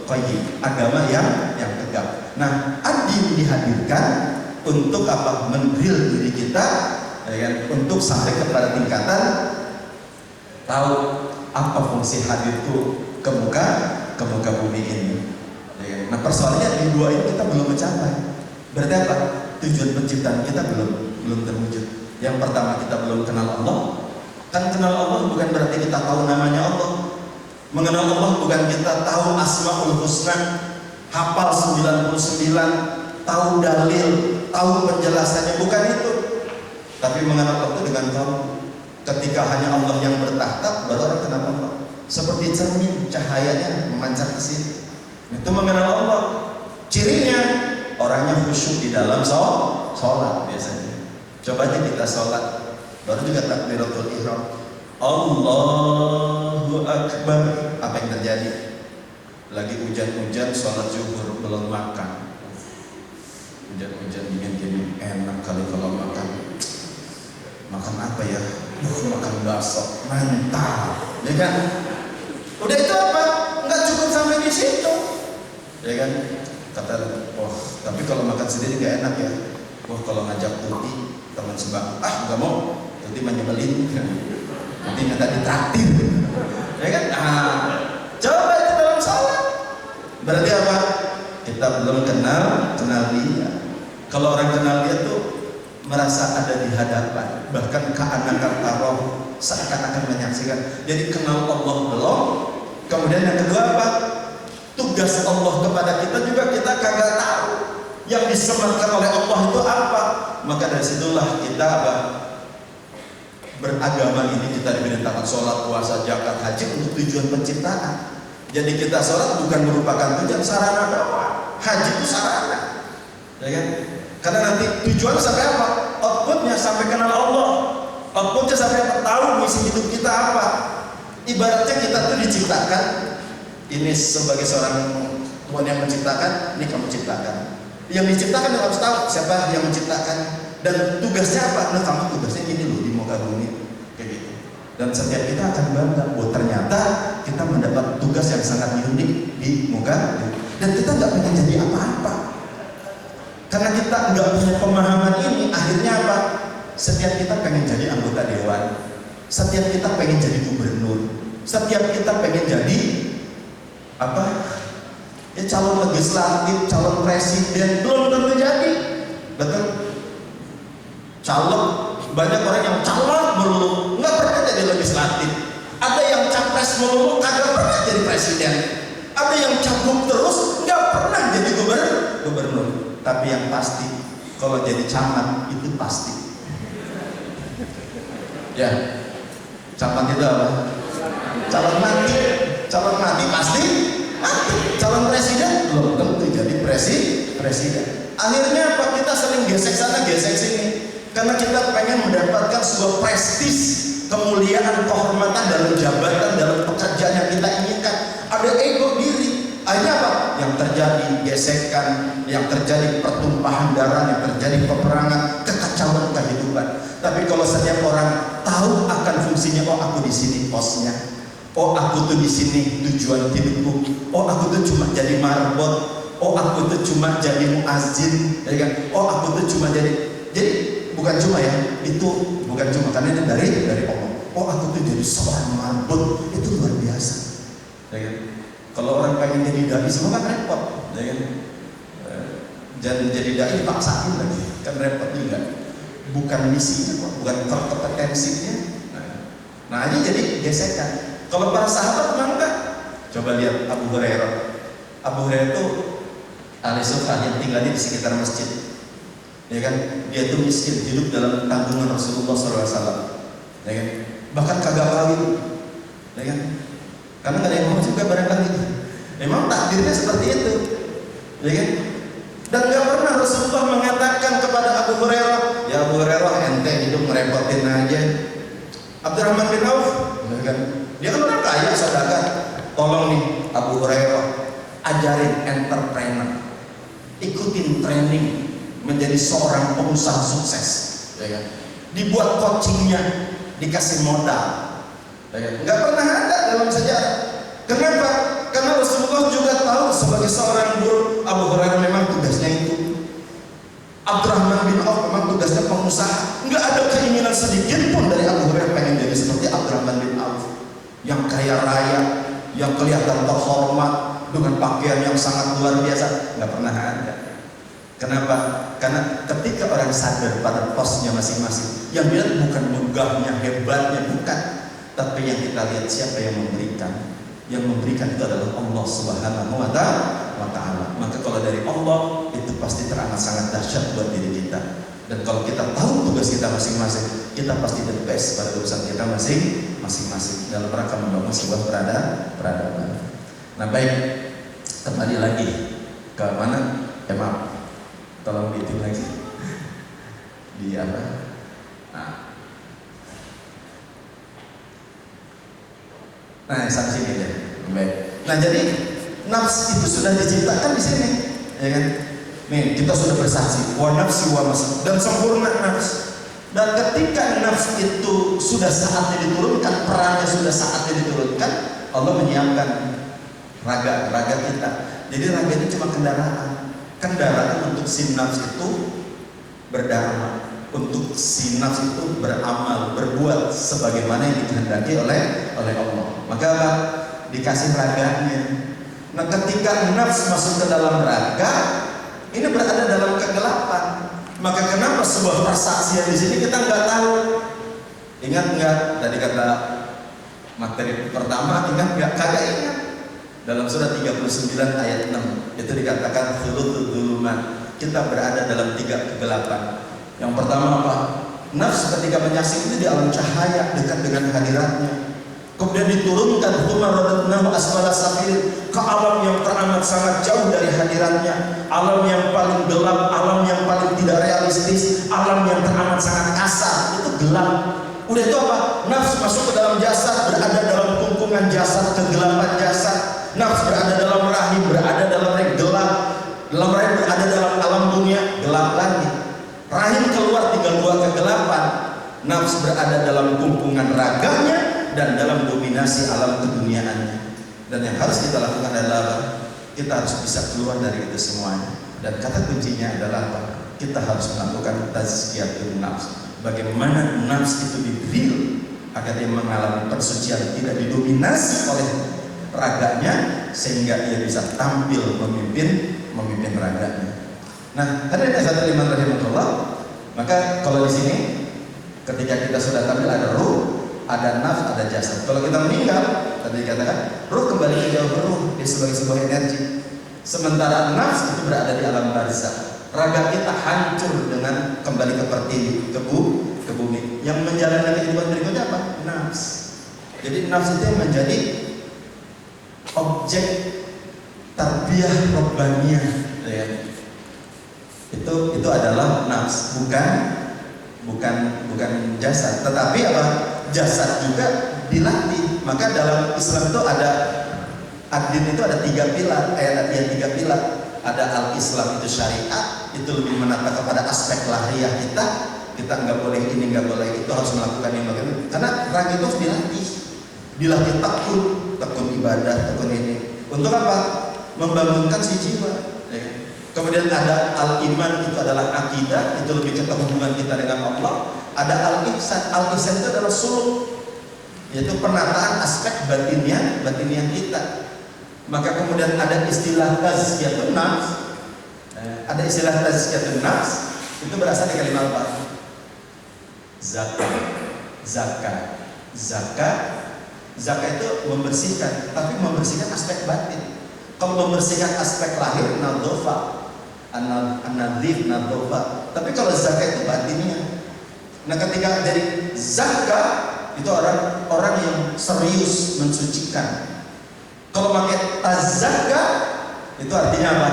qayyim, agama yang tegak. Nah, ad-din dihadirkan untuk apa? Mendrill diri kita, ya kan? Untuk sampai kepada tingkatan tahu apa fungsi hadirku ke muka bumi ini. Ya kan? Nah, persoalannya di dua ini kita belum mencapai. Berarti apa? Tujuan penciptaan kita belum terwujud. Yang pertama, kita belum kenal Allah. Kan kenal Allah bukan berarti kita tahu namanya Allah. Mengenal Allah bukan kita tahu Asmaul Husna, hafal 99, tahu dalil, tahu penjelasannya, bukan itu. Tapi mengenal Allah itu dengan tahu. Ketika hanya Allah yang bertahta, baru orang kenal Allah. Seperti cermin, cahayanya memancar ke sini. Itu mengenal Allah. Cirinya orangnya khusyuk di dalam sholat biasanya. Coba aja kita sholat, baru juga takbiratul ihram, Allahu Akbar. Apa yang terjadi? Lagi hujan-hujan, sholat zuhur, belum makan. Hujan-hujan dingin gini, enak kali kalau makan. Makan apa ya? Makan bakso, mantap, ya kan? Udah itu apa? Nggak cukup sampai di situ, ya kan? Kata, wah, tapi kalau makan sendiri gak enak ya. Wah, kalau ngajak Tuti, teman sebang, nggak mau. Tuti menyebelin, nanti minta ditraktir, ya kan? Coba itu dalam sholat. Berarti apa? Kita kita belum kenal dia. Kalau orang kenal dia tuh merasa ada di hadapan, bahkan ka'annaka tarahu, seakan-akan menyaksikan. Jadi kenal Allah belum. Kemudian yang kedua apa? Tugas Allah kepada kita juga kita kagak tahu. Yang disematkan oleh Allah itu apa? Maka dari situlah kita apa? Beragama ini kita diperintahkan sholat, puasa, zakat, haji untuk tujuan penciptaan. Jadi kita sholat bukan merupakan tujuan, sarana doang. Haji itu sarana, ya kan? Karena nanti tujuan sampai apa? Outputnya sampai kenal Allah. Outputnya sampai apa? Tahu misi hidup kita apa. Ibaratnya kita tuh diciptakan. Ini sebagai seorang Tuhan yang menciptakan, ini kamu ciptakan. Yang diciptakan harus tahu siapa yang menciptakan dan tugasnya apa. Nah kamu tugasnya ini loh di muka bumi, kayak gitu. Dan setiap kita akan bangga, oh ternyata kita mendapat tugas yang sangat unik di muka bumi. Dan kita nggak pengen jadi apa-apa. Karena kita nggak punya pemahaman ini, akhirnya apa? Setiap kita pengen jadi anggota dewan, setiap kita pengen jadi gubernur, setiap kita pengen jadi apa? Ya calon legislatif, calon presiden, belum tentu jadi, betul? Calon, banyak orang yang calon melulu, nggak pernah jadi legislatif. Ada yang capres melulu, kagak pernah jadi presiden. Ada yang cagup terus, nggak pernah jadi gubernur. Tapi yang pasti, kalau jadi camat itu pasti. Ya, camat itu apa? Calon mati, pasti mati. Calon presiden belum tentu jadi presiden. Akhirnya apa? Kita sering gesek sana, gesek sini, karena kita pengen mendapatkan sebuah prestis, kemuliaan, kehormatan dalam jabatan, dalam pekerjaan yang kita inginkan. Ada ego diri. Akhirnya apa? Yang terjadi gesekan, yang terjadi pertumpahan darah, yang terjadi peperangan, kekacauan kehidupan. Tapi kalau setiap orang tahu akan fungsinya, oh aku di sini posnya, oh aku tuh di sini tujuan hidupku, oh aku tuh cuma jadi marbot, oh aku tuh cuma jadi muazzin, ya kan? Oh aku tuh cuma jadi bukan cuma ya, itu bukan cuma karena ini dari Allah. Oh aku tuh jadi seorang marbot, itu luar biasa, ya kan? Kalau orang pengen jadi dai semua kan repot, ya kan? Jadi dai dipaksain lagi, kan repot juga. Bukan misinya, bukan kompetensinya. Nah ini jadi gesekan. Kalau para sahabat memang enggak. Coba lihat Abu Hurairah. Abu Hurairah itu ahli sufah yang tinggalnya di sekitar masjid. Ya kan? Dia itu miskin, hidup dalam tanggungan Rasulullah SAW. Ya kan? Bahkan kagak kawin. Ya kan? Karena nggak ada yang mau juga barangkali. Memang takdirnya seperti itu, ya kan? Dan nggak pernah Rasulullah mengatakan kepada Abu Hurairah, ya Abu Hurairah ente hidup merepotin aja. Abdurrahman bin Auf, ya kan? Dia kan orang kaya, saudagar. Tolong nih Abu Hurairah, ajarin entrepreneur, ikutin training menjadi seorang pengusaha sukses, ya kan? Dibuat coachingnya, dikasih modal. Nggak pernah ada dalam sejarah. Kenapa? Karena Rasulullah juga tahu sebagai seorang guru, Abu Hurairah memang tugasnya itu. Abdurrahman bin Auf memang tugasnya pengusaha. Nggak ada keinginan sedikit pun dari Abu Hurairah pengen jadi seperti Abdurrahman bin Auf, yang kaya raya, yang kelihatan terhormat dengan pakaian yang sangat luar biasa. Nggak pernah ada. Kenapa? Karena ketika orang sadar pada posnya masing-masing, yang dilihat bukan megahnya, hebatnya, bukan. Tapi yang kita lihat siapa yang memberikan. Yang memberikan itu adalah Allah Subhanahu wa Ta'ala. Maka kalau dari Allah itu pasti teramat sangat dahsyat buat diri kita. Dan kalau kita tahu tugas kita masing-masing, kita pasti the best pada urusan kita masing-masing dalam rangka membangun sebuah peradaban. Nah baik, kembali lagi ke mana? Maaf, tolong dihitung lagi. Di apa? Nah, sampai sini deh. Baik. Nah, jadi nafs itu sudah diciptakan di sini, ya kan? Nih, kita sudah bersaksi, wa nafsi wa mas, dan sempurna nafs. Dan ketika nafs itu sudah saatnya diturunkan, perannya sudah saatnya diturunkan, Allah menyiapkan raga kita. Jadi raga itu cuma kendaraan untuk si nafs itu berdharma, untuk si nafs itu beramal, berbuat sebagaimana yang dikehendaki oleh Allah. Maka apa? Dikasih raganya. Nah, ketika nafs masuk ke dalam raga, ini berada dalam kegelapan. Maka kenapa sebuah persaksian di sini kita nggak tahu? Ingat nggak tadi kata materi pertama? Ingat nggak? Kagak ingat. Dalam surat 39 ayat 6 itu dikatakan thuluthul dhulumat. Kita berada dalam 3 kegelapan. Yang pertama apa? Nafs ketika menyaksikan itu di alam cahaya dekat dengan hadiratnya. Kemudian diturunkan humaradnahu asfala safilin, ke alam yang teramat sangat jauh dari hadiratnya, alam yang paling gelap, alam yang paling tidak realistis, alam yang teramat sangat kasar. Itu gelap. Udah itu apa? Nafs masuk ke dalam jasad, berada dalam kungkungan jasad, kegelapan jasad. Nafs berada dalam rahim, berada dalam rahim gelap. Dalam rahim berada dalam alam dunia, gelap lagi. Rahim keluar tinggal 2 kegelapan. Nafs berada dalam kungkungan raganya dan dalam dominasi alam keduniaannya. Dan yang harus kita lakukan adalah kita harus bisa keluar dari itu semuanya. Dan kata kuncinya adalah apa? Kita harus melakukan tazkiyatun nafs. Bagaimana nafs itu di-drill agar dia mengalami persucian, tidak didominasi oleh raganya, sehingga ia bisa tampil memimpin raganya. Nah, hadirin sekalian rahimahullah, maka kalau di sini ketika kita sudah tampil ada ruh, ada nafs, ada jasad. Kalau kita meninggal, tadi dikatakan ruh kembali ke jauh ruh, dia sebagai sebuah energi. Sementara nafs itu berada di alam barzakh. Raga kita hancur dengan kembali ke pertiwi, ke bumi. Yang menjalani kehidupan berikutnya apa? Nafs. Jadi nafs itu yang menjadi objek tarbiyah robbaniyah, ya. Itu adalah nafs, bukan jasad. Tetapi apa? Jasad juga dilatih. Maka dalam Islam itu ada ad-din itu ada 3 pilar, ada 3 pilar. Ada al-Islam itu syariat, itu lebih menata kepada aspek lahiriah kita. Kita nggak boleh ini, nggak boleh itu, harus melakukan ini, karena raga itu harus dilatih tekun ibadah, tekun ini. Untuk apa? Membangunkan si jiwa. Ya. Kemudian ada al-iman, itu adalah akidah, itu lebih ke hubungan kita dengan Allah. Ada al-ihsan, al-ihsan itu adalah suluk, yaitu penataan aspek batiniah kita. Maka kemudian ada istilah tazkiyatun nafs. Ada istilah tazkiyatun nafs, itu berasal dari kalimat apa? Zakat itu membersihkan, tapi membersihkan aspek batin. Kalau membersihkan aspek lahir, nadhofa, an-nadhif, nadhofa. Tapi kalau zakat itu batinnya. Nah, ketika dari zakat itu orang yang serius mensucikan. Kalau pakai tazakka itu artinya apa?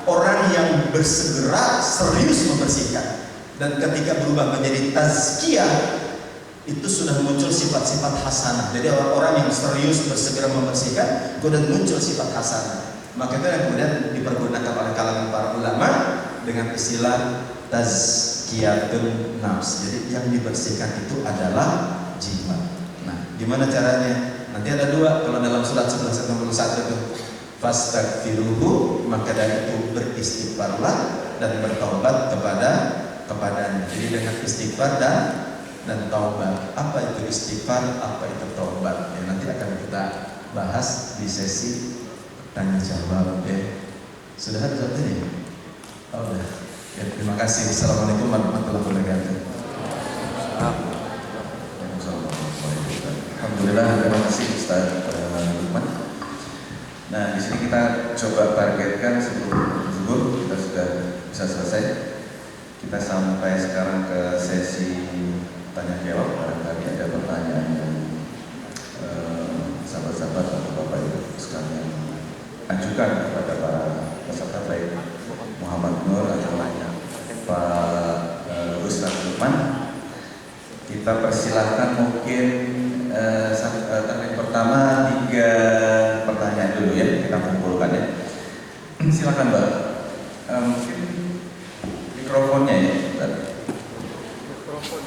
Orang yang bersegera serius membersihkan. Dan ketika berubah menjadi tazkiyah, itu sudah muncul sifat-sifat hasanah. Jadi orang yang serius bersegera membersihkan, kemudian muncul sifat hasanah. Maka itu yang kemudian dipergunakan oleh kalangan para ulama dengan istilah tazkiyatun nafs. Jadi yang dibersihkan itu adalah jiwa. Nah, gimana caranya? Nanti ada 2, kalau dalam surat 11:61 itu fastaghfiruhu, maka dari itu beristighfarlah dan bertaubat kepadanya. Jadi dengan istighfar dan taubat. Apa itu istighfar? Apa itu taubat? Ya, nanti akan kita bahas di sesi tanya jawab. Ya. Sudah ada jawabnya? Oh, udah. Ya, terima kasih. Assalamualaikum warahmatullahi wabarakatuh. Alhamdulillah, terima kasih Ustaz Lukman. Nah, di sini kita coba targetkan sebelum zuhur kita sudah bisa selesai. Kita sampai sekarang ke sesi tanya jawab. Barangkali ada pertanyaan yang sahabat-sahabat atau bapak ibu sekalian ajukan kepada para peserta, baik Muhammad Nur atau Pak Ustaz Lukman. Kita persilahkan mungkin yang pertama 3 pertanyaan dulu ya, kita kumpulkan ya. Silakan Mbak. Mungkin mikrofonnya ya. Mikrofon.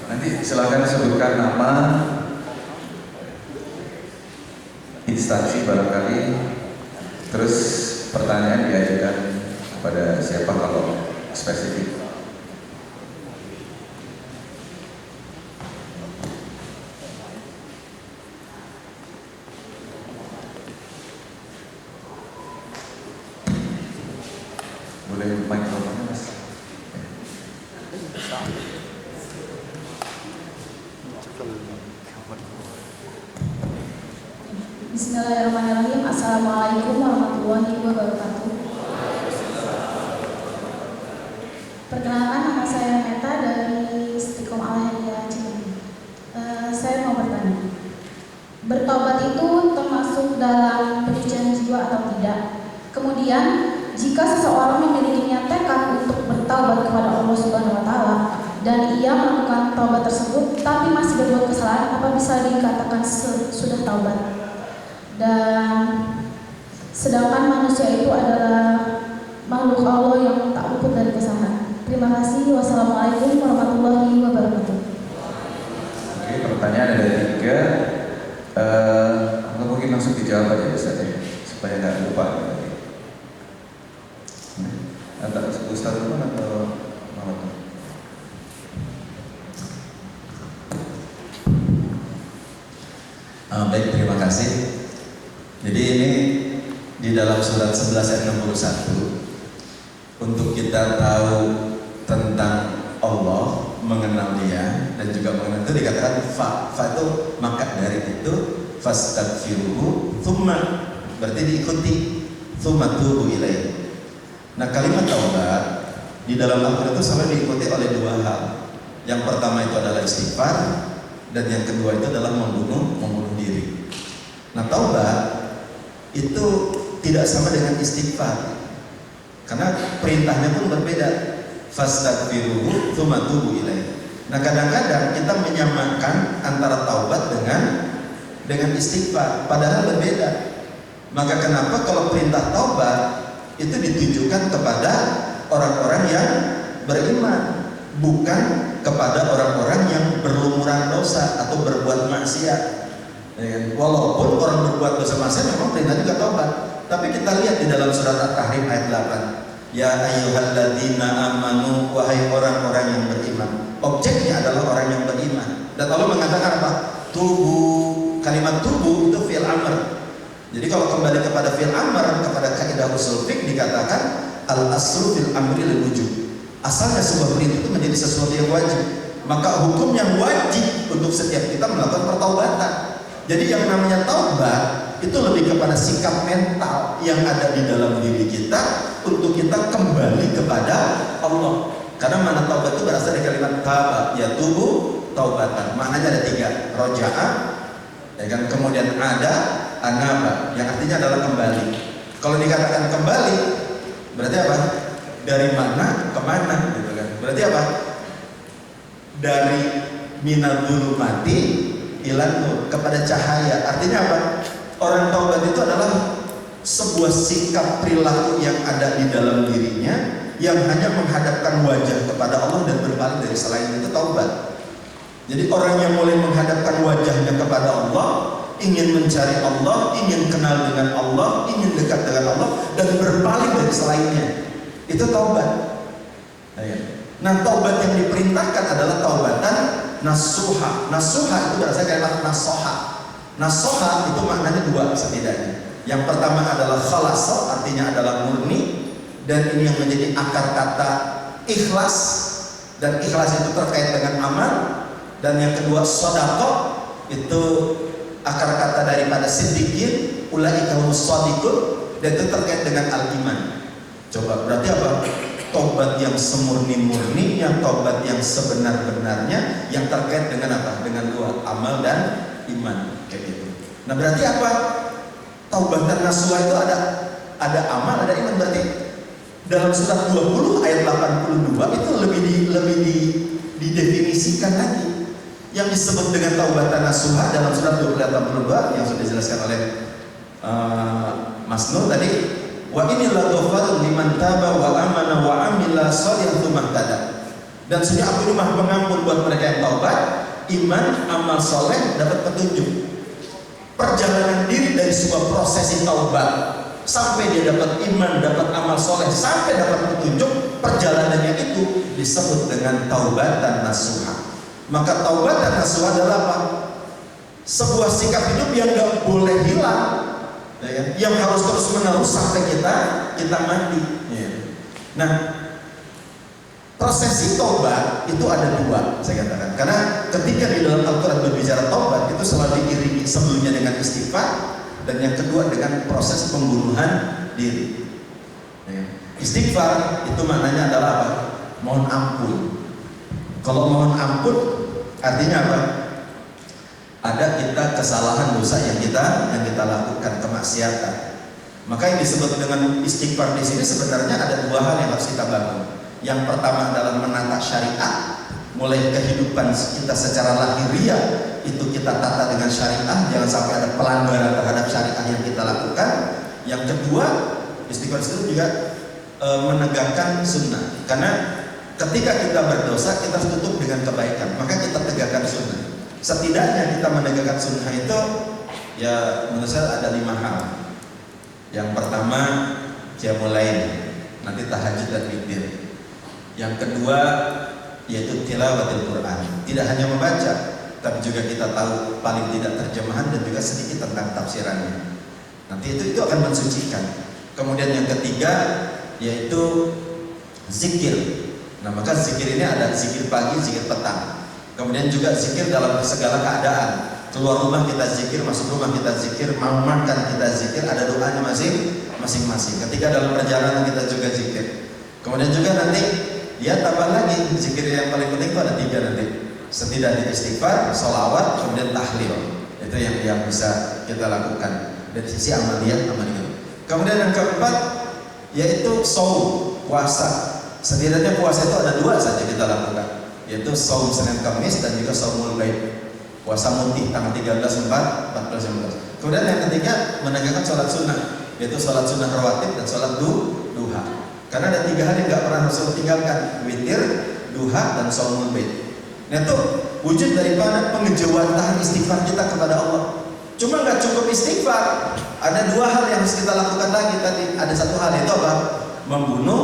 Nanti silakan sebutkan nama, instansi barangkali, terus pertanyaan diajukan kepada siapa kalau spesifik. Boleh mikrofonnya Mas? Bismillahirrahmanirrahim. Assalamualaikum warahmatullahi wabarakatuh. Perkenalkan, nama saya Meta dari Istiqomah Al-Hidayah Cimahi. Saya mau bertanya, bertobat itu termasuk dalam pencucian jiwa atau tidak? Kemudian, jika seseorang memiliki niat tekad untuk bertaubat kepada Allah Subhanahu wa taala dan ia melakukan taubat tersebut tapi masih berbuat kesalahan, apa bisa dikatakan sudah taubat? Dan sedangkan manusia itu adalah makhluk Allah yang tak luput dari kesalahan. Terima kasih. Wassalamualaikum warahmatullahi wabarakatuh. Oke, pertanyaan ada 3. Mungkin langsung dijawab aja Ustaz ya, supaya nggak lupa. Antara Ustaz dulu atau Muhammad? Baik, terima kasih. Jadi ini di dalam surat 11 ayat 61, untuk kita tahu tentang Allah, mengenal Dia dan juga mengenal itu dikatakan fa itu maka dari itu fastaghfiruhu thumma, berarti diikuti thumma tubu ilaihi. Nah, kalimat taubat di dalam Al-Quran itu selalu diikuti oleh 2 hal. Yang pertama itu adalah istighfar, dan yang kedua itu adalah membunuh diri. Nah, taubat itu tidak sama dengan istighfar, karena perintahnya pun berbeda. Fastaghfiruhu tsumma tubu ilaihi. Nah, kadang-kadang kita menyamakan antara taubat dengan istighfar, padahal berbeda. Maka kenapa kalau perintah taubat itu ditujukan kepada orang-orang yang beriman, bukan kepada orang-orang yang berlumuran dosa atau berbuat maksiat. Walaupun orang berbuat dosa maksiat memang perintah juga taubat, tapi kita lihat di dalam surat At-Tahrim ayat 8, ya ayyuhalladzina amanu, wahai orang-orang yang beriman. Objeknya adalah orang yang beriman, dan Allah mengatakan apa? Tubuh. Kalimat tubuh itu fi'il amr. Jadi kalau kembali kepada fi'il amr, kepada kaidah usul fiqh dikatakan al-aslu fil amri lil wujub. Asalnya sebuah perintah itu menjadi sesuatu yang wajib, maka hukum yang wajib untuk setiap kita melakukan pertaubatan. Jadi yang namanya taubat itu lebih kepada sikap mental yang ada di dalam diri kita untuk kita kembali kepada Allah. Karena mana taubat itu berasal dari kalimat taba, ya tubuh taubatan. Maknanya ada 3, roja'a, ya kan? Kemudian ada anaba, yang artinya adalah kembali. Kalau dikatakan kembali, berarti apa? Dari mana ke mana, gitu kan? Berarti apa? Dari minal dzulumati ilan nur, kepada cahaya. Artinya apa? Orang taubat itu adalah sebuah sikap perilaku yang ada di dalam dirinya yang hanya menghadapkan wajah kepada Allah dan berpaling dari selain itu taubat. Jadi orang yang mulai menghadapkan wajahnya kepada Allah, ingin mencari Allah, ingin kenal dengan Allah, ingin dekat dengan Allah, dan berpaling dari selainnya, itu taubat. Nah, taubat yang diperintahkan adalah taubatan nasuha. Nasuha itu berasal dari kalimat nasoha. Nasoha itu maknanya 2 setidaknya. Yang pertama adalah khalasa, artinya adalah murni, dan ini yang menjadi akar kata ikhlas, dan ikhlas itu terkait dengan amal. Dan yang kedua sodaqah, itu akar kata daripada siddiqin, ulaika humus shadiqun, dan itu terkait dengan al-iman. Coba, berarti apa? Taubat yang semurni-murninya, taubat yang sebenar-benarnya, yang terkait dengan apa? Dengan 2, amal dan iman, kayak gitu. Nah, berarti apa? Taubatan nasuha itu ada amal, ada iman. Berarti dalam surat 20 ayat 82 itu lebih didefinisikan lagi. Yang disebut dengan taubatan nasuha dalam surat 20 ayat 82 yang sudah dijelaskan oleh Mas Nur tadi. Wa inilah ghafarun liman taba wa amana wa amila shalihan tsumma ihtada. Dan sesungguhnya aku ini Maha Pengampun buat mereka yang taubat, iman, amal soleh, dapat petunjuk. Perjalanan diri dari sebuah prosesi taubat sampai dia dapat iman, dapat amal soleh, sampai dapat petunjuk, perjalanannya itu disebut dengan taubatan nasuha. Maka taubatan nasuha adalah apa? Sebuah sikap hidup yang gak boleh hilang, yang harus terus menerus sampai kita mati. Nah, prosesi taubat itu ada dua, saya katakan. Karena ketika di dalam Al-Quran berbicara taubat itu selalu diiringi sebelumnya dengan istighfar, dan yang kedua dengan proses pembunuhan diri. Istighfar itu maknanya adalah apa? Mohon ampun. Kalau mohon ampun artinya apa? Ada kita kesalahan dosa yang kita lakukan, kemaksiatan. Maka yang disebut dengan istighfar di sini sebenarnya ada dua hal yang harus kita bangun. Yang pertama adalah menata syariat, mulai kehidupan kita secara lahiriah itu kita tata dengan syariah, jangan sampai ada pelanggaran terhadap syariah yang kita lakukan. Yang kedua, istighfar itu juga menegakkan sunnah, karena ketika kita berdosa kita harus tutup dengan kebaikan, maka kita tegakkan sunnah. Setidaknya kita menegakkan sunnah itu ya menurut saya ada 5 hal. Yang pertama, qiyamul lail, nanti tahajud dan witir. Yang kedua yaitu tilawatil Quran, tidak hanya membaca tapi juga kita tahu paling tidak terjemahan dan juga sedikit tentang tafsirannya. Nanti itu akan mensucikan. Kemudian yang ketiga yaitu zikir. Nah, maka zikir ini ada zikir pagi, zikir petang. Kemudian juga zikir dalam segala keadaan. Keluar rumah kita zikir, masuk rumah kita zikir, mau makan kita zikir, ada doanya masing-masing. Ketika dalam perjalanan kita juga zikir. Kemudian juga nanti ya tambah lagi zikir yang paling penting itu ada 3 nanti. Setidaknya istighfar, sholawat, kemudian tahlil. Itu yang bisa kita lakukan dari sisi amaliyah. Kemudian yang keempat yaitu shaum, puasa. Setidaknya puasa itu ada 2 saja kita lakukan, yaitu shaum Senin Kamis dan juga shaumul bait, puasa mutih tanggal 13, 4, 14, 15. Kemudian yang ketiga menegakkan sholat sunnah, yaitu sholat sunnah rawatib dan sholat duha. Karena ada 3 hal yang nggak pernah Rasul tinggalkan, witir, duha, dan shaumul bait. Nah itu wujud daripada pengejawantahan istighfar kita kepada Allah. Cuma nggak cukup istighfar, ada 2 hal yang harus kita lakukan lagi tadi. Ada 1 hal, itu apa? Membunuh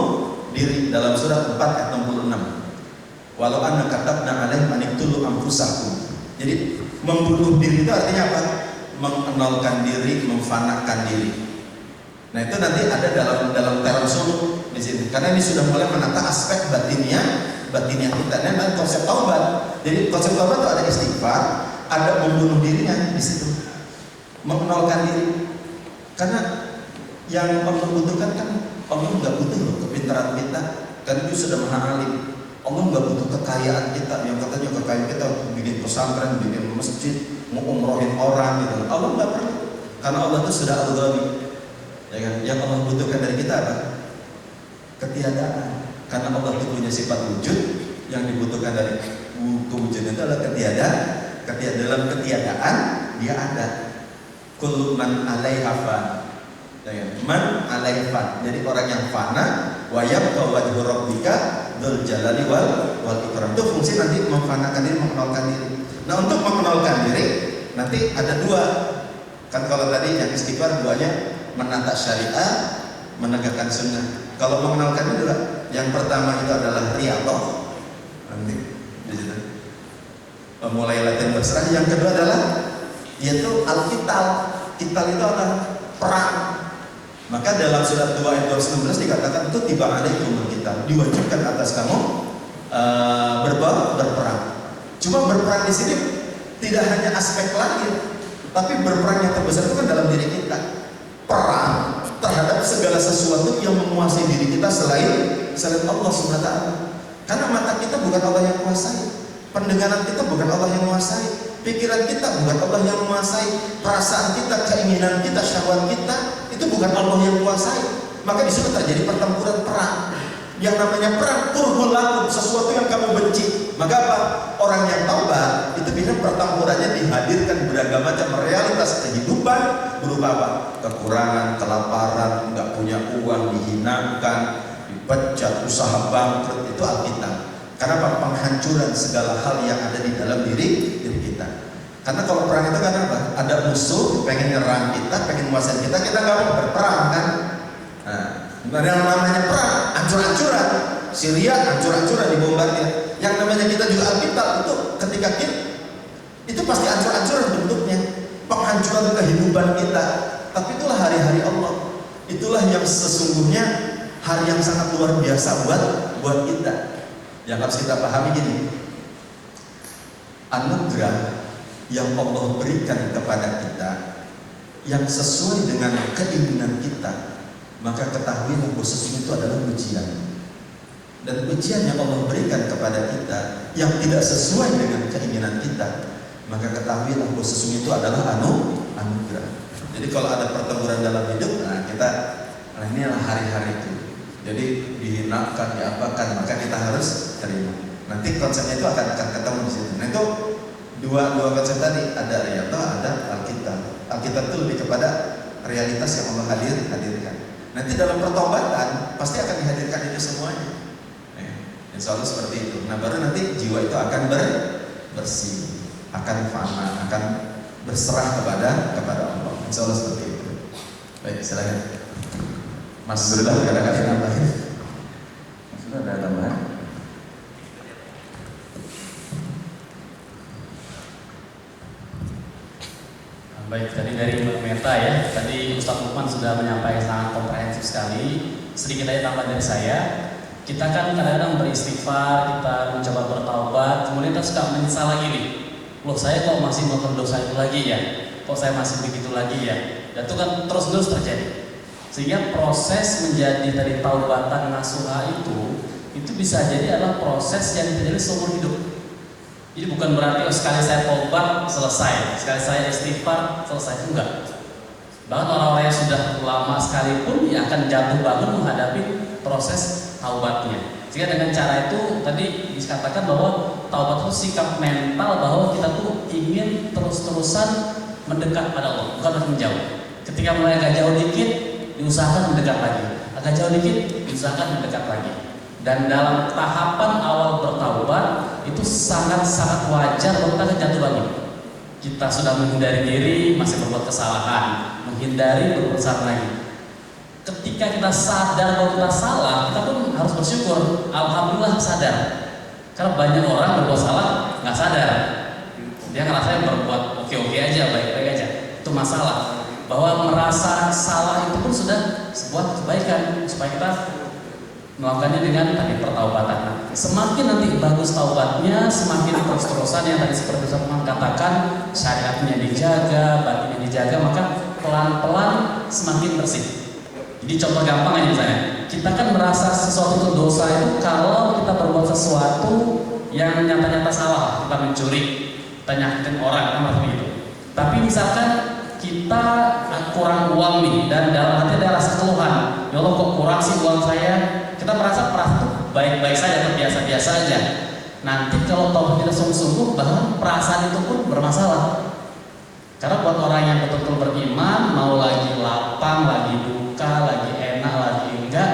diri, dalam surat 4 ayat 66. Walau anna katabna alaihim an iqtulu anfusakum. Jadi membunuh diri itu artinya apa? Mengenalkan diri, memfanakan diri. Nah itu nanti ada dalam teror suluk di sini. Karena ini sudah mulai menata aspek batinnya kita dan konsep taubat. Jadi konsep taubat itu ada istighfar, ada membunuh dirinya di situ. Mengenalkan diri. Karena yang Allah butuhkan kan Allah nggak butuh loh kepintaran kita, kan itu sudah maha alim. Allah nggak butuh kekayaan kita, yang katanya kekayaan kita bikin pesantren, bikin masjid, mau umrohin orang gitu. Allah nggak perlu, karena Allah itu sudah al-ghani. Ya kan? Yang Allah butuhkan dari kita apa? Ketiadaan. Karena Allah itu punya sifat wujud, yang dibutuhkan dari kewujudan itu adalah ketiadaan. Dalam ketiadaan dia ada. Kullu man 'alaiha fan. Man 'alaiha fan. Jadi orang yang fana, wa yabqa wajhu rabbika dzul jalali wal ikram. Itu fungsi nanti memfanakan diri, mengenalkan diri. Nah, untuk mengenalkan diri nanti ada 2. Kan kalau tadi yang istighfar 2-nya menata syariat, menegakkan sunnah. Kalau mengenalkan diri, yang pertama itu adalah riyadhah. Nanti di situ mulai latihan berserah. Yang kedua adalah yaitu al-qital. Qital itu adalah perang. Maka dalam surat 2 ayat 219 dikatakan itu tiba alaikum kita, diwajibkan atas kamu berperang. Cuma berperang di sini tidak hanya aspek lahir, tapi berperang yang terbesar itu kan dalam diri kita. Perang terhadap segala sesuatu yang menguasai diri kita selain Allah SWT. Karena mata kita bukan Allah yang menguasai, pendengaran kita bukan Allah yang menguasai, pikiran kita bukan Allah yang menguasai, perasaan kita, keinginan kita, syahwat kita itu bukan Allah yang menguasai. Maka di situ terjadi pertempuran perang. Yang namanya perang kurhul lakum, sesuatu yang kamu benci. Maka apa? Orang yang taubat itu biasanya pertempurannya dihadirkan beragam macam realitas kehidupan berupa apa? Kekurangan, kelaparan, nggak punya uang, dihinakan, dipecat, usaha bangkrut. Itu Alkitab. Karena apa? Penghancuran segala hal yang ada di dalam diri kita. Karena kalau perang itu kan apa? Ada musuh pengen nyerang kita, pengen menguasai kita nggak mau berperang kan? Nah, yang namanya perang, hancur-hancuran. Syria hancur-hancuran dibombardir. Yang namanya kita juga Alkitab itu ketika kita itu pasti hancur-hancuran bentuknya, penghancuran kehidupan kita. Tapi itulah hari-hari Allah. Itulah yang sesungguhnya hal yang sangat luar biasa buat kita. Yang harus kita pahami gini, anugerah yang Allah berikan kepada kita yang sesuai dengan keinginan kita, maka ketahuilah bahwa sesungguhnya itu adalah ujian. Dan ujian yang Allah berikan kepada kita yang tidak sesuai dengan keinginan kita, maka ketahuilah bahwa sesungguhnya itu adalah anugerah. Jadi kalau ada pertempuran dalam hidup, ini adalah hari-hari itu. Jadi dihinakan, diapakan, maka kita harus terima. Nanti konsepnya itu akan ketemu di situ. Nah itu dua konsep tadi, ada realita, ada Alkitab. Alkitab itu lebih kepada realitas yang Allah hadirkan. Nanti dalam pertobatan pasti akan dihadirkan itu semuanya. Insya Allah seperti itu. Nah baru nanti jiwa itu akan bersih, akan fana, akan berserah kepada Allah. Insya Allah seperti itu. Baik, silakan. Mas Sudah ada tambahan? Mas Sudah ada tambahan? Baik, tadi dari Mbak Meta ya. Tadi Ustaz Lukman sudah menyampaikan sangat komprehensif sekali. Sedikit aja tambah dari saya. Kita kan kadang-kadang beristighfar, kita mencoba bertaubat, kemudian kita suka menyesal lagi nih. Loh, saya kok masih melakukan dosa itu lagi ya? Kok saya masih begitu lagi ya? Dan itu kan terus-menerus terjadi. Sehingga proses menjadi dari taubatan nasuha itu bisa jadi adalah proses yang terjadi seumur hidup. Jadi bukan berarti sekali saya taubat selesai, sekali saya istighfar selesai, enggak. Bahkan orang-orang yang sudah lama sekalipun ya akan jatuh bangun menghadapi proses taubatnya. Sehingga dengan cara itu tadi dikatakan bahwa taubat itu sikap mental bahwa kita tuh ingin terus-terusan mendekat pada Allah, bukan menjauh. Ketika mulai agak jauh dikit, diusahakan mendekat lagi. Agak jauh dikit, diusahakan mendekat lagi. Dan dalam tahapan awal bertaubat itu sangat-sangat wajar kalau kita jatuh bangun. Kita sudah menghindari diri, masih berbuat kesalahan, menghindari berbuat salah lagi. Ketika kita sadar bahwa kita salah, kita pun harus bersyukur. Alhamdulillah sadar. Karena banyak orang berbuat salah nggak sadar. Dia ngerasa berbuat oke-oke aja, baik-baik aja. Itu masalah. Bahwa merasa salah itu pun sudah sebuah kebaikan supaya kita melakukannya dengan tadi pertaubatan. Nah, semakin nanti bagus taubatnya, semakin terus-terusan yang tadi seperti Ustaz katakan, syariatnya dijaga, batinnya dijaga, maka pelan-pelan semakin bersih. Jadi contoh gampang aja misalnya, kita kan merasa sesuatu itu dosa itu kalau kita berbuat sesuatu yang nyata-nyata salah, kita mencuri, kita nyakitin orang, kan merasa begitu. Tapi misalkan kita kurang uang nih dan dalam hati ada rasa keluhan, ya Allah kok kurang sih uang saya, kita merasa itu baik-baik saja atau biasa-biasa aja. Nanti kalau taubat tidak sungguh-sungguh, bahkan perasaan itu pun bermasalah. Karena buat orang yang betul-betul beriman, mau lagi lapang, lagi duka, lagi enak, lagi enggak,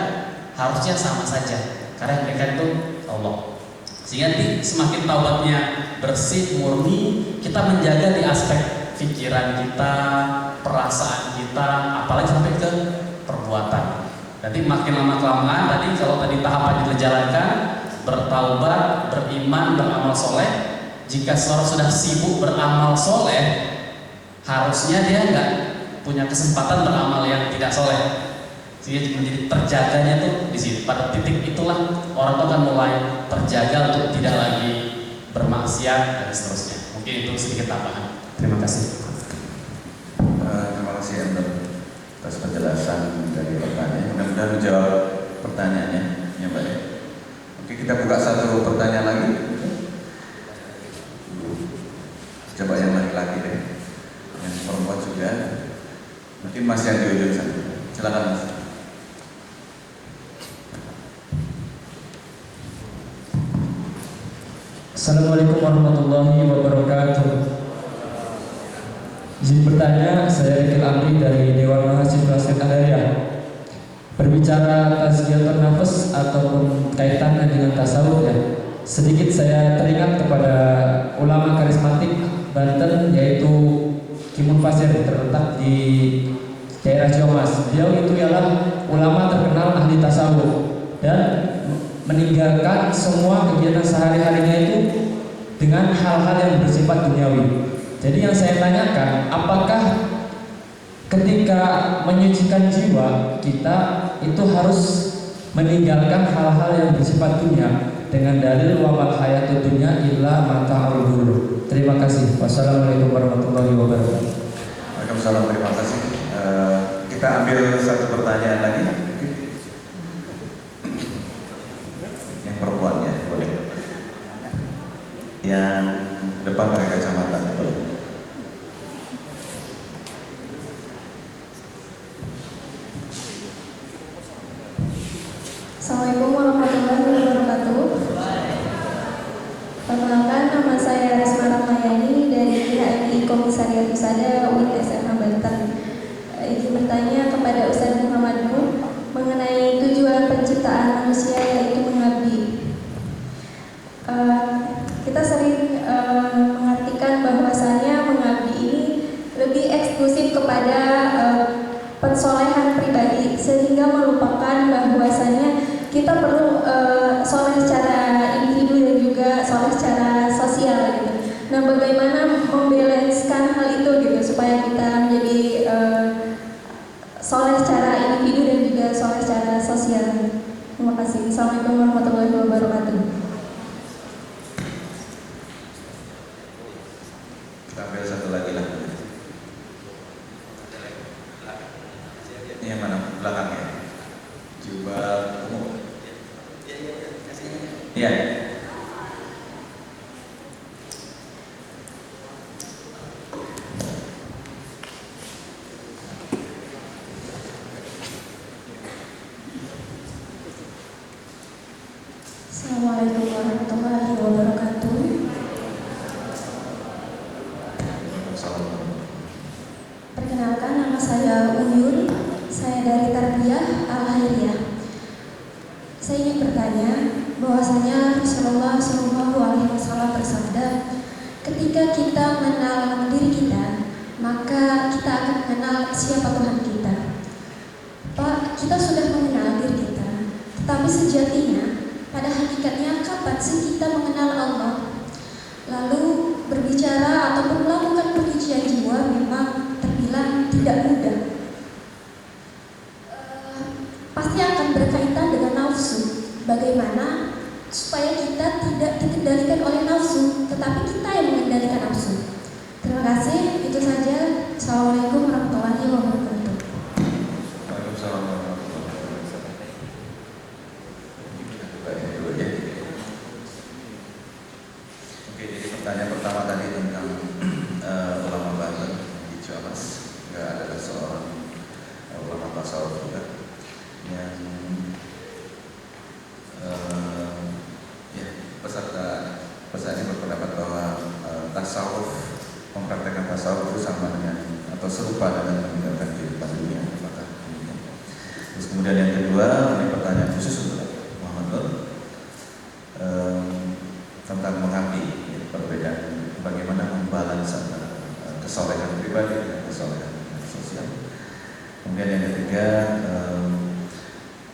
harusnya sama saja. Karena yang mereka itu Allah. Sehingga nanti semakin taubatnya bersih, murni, kita menjaga di aspek pikiran kita, perasaan kita, apalagi sampai ke perbuatan. Nanti makin lama-kelamaan tadi kalau tadi tahapan dijalankan, bertaubat, beriman, beramal soleh. Jika seorang sudah sibuk beramal soleh, harusnya dia nggak punya kesempatan beramal yang tidak soleh. Sehingga menjadi terjaganya tuh di sini. Pada titik itulah orang itu akan mulai terjaga untuk tidak lagi bermaksiat dan seterusnya. Mungkin itu sedikit tambahan. Terima kasih. Terima kasih atas penjelasan dari pertanyaan. Mudah-mudahan menjawab pertanyaannya, ya Mbak. Oke, kita buka satu pertanyaan lagi. Coba yang laki-laki deh, yang perempuan juga. Mungkin masih yang di ujung sana. Silakan Mas. Assalamualaikum warahmatullahi wabarakatuh. Izin bertanya, saya Rekil Amri dari Dewan Mahasiswa Sekretaria. Berbicara tazkiyatun nafas ataupun kaitannya dengan tasawuf ya, sedikit saya teringat kepada ulama karismatik Banten yaitu Kimun Fasir, terletak di daerah Jawa Mas. Beliau itu ialah ulama terkenal ahli tasawuf dan meninggalkan semua kegiatan sehari-harinya itu dengan hal-hal yang bersifat duniawi. Jadi yang saya tanyakan, apakah ketika menyucikan jiwa kita itu harus meninggalkan hal-hal yang bersifat dunia dengan dalil wa mal hayatud dunya illa mata'ul ghurur. Terima kasih. Wassalamualaikum warahmatullahi wabarakatuh. Waalaikumsalam, terima kasih. Kita ambil satu pertanyaan lagi. Yang perempuan ya, boleh. Yang depan pakai kacamata, boleh. Assalamualaikum warahmatullahi wabarakatuh. Perkenalkan, nama saya Resma Ramayani dari HMI Komisariat Husada UIN SMH Banten. Izin bertanya kepada Ustaz Muhammad Nur mengenai tujuan penciptaan manusia, yaitu mengabdi. Kita sering mengartikan bahwasanya mengabdi ini lebih eksklusif kepada pensolehan pribadi, sehingga melupakan bahwasanya kita perlu soleh secara individu dan juga soleh secara sosial gitu. Nah, bagaimana membalanskan hal itu gitu supaya kita menjadi soleh secara individu dan juga soleh secara sosial. Terima kasih. Assalamualaikum warahmatullahi wabarakatuh. Kita ambil satu lagi lah. Ini yang mana? Belakangnya. Jubah umum. Iya. Assalamualaikum warahmatullahi wabarakatuh. Perkenalkan, nama saya Uyun. Saya dari Tarbiyah Al-Khairiyah. Saya ingin bertanya bahwasanya Rasulullah SAW bersabda, ketika kita mengenal diri kita, maka kita akan mengenal siapa Tuhan kita. Pak, kita sudah mengenal diri kita, tetapi sejatinya pada hakikatnya kapan sih kita mengenal Allah? Lalu berbicara ataupun melakukan pencucian jiwa memang terbilang tidak mudah. Pasti akan berkaitan dengan nafsu. Bagaimana supaya kita tidak dikendalikan oleh nafsu, tetapi kita yang mengendalikan nafsu. Terima kasih. Itu saja. Assalamualaikum warahmatullahi wabarakatuh. Waalaikumsalam warahmatullahi wabarakatuh. Oke, jadi pertanyaan pertama tadi tentang ulama Banten di Ciamas. Nggak ada seorang ulama tasawuf juga yang ya, peserta berpendapat bahwa tasawuf, mempraktekkan tasawuf itu sama dengan atau serupa dengan meninggalkan kehidupan dunia. Terus kemudian yang kedua, ini pertanyaan khusus untuk Muhammad Nur tentang mengabdi, ya, perbedaan bagaimana membalance antara kesolehan pribadi dan kesolehan sosial. Kemudian yang ketiga,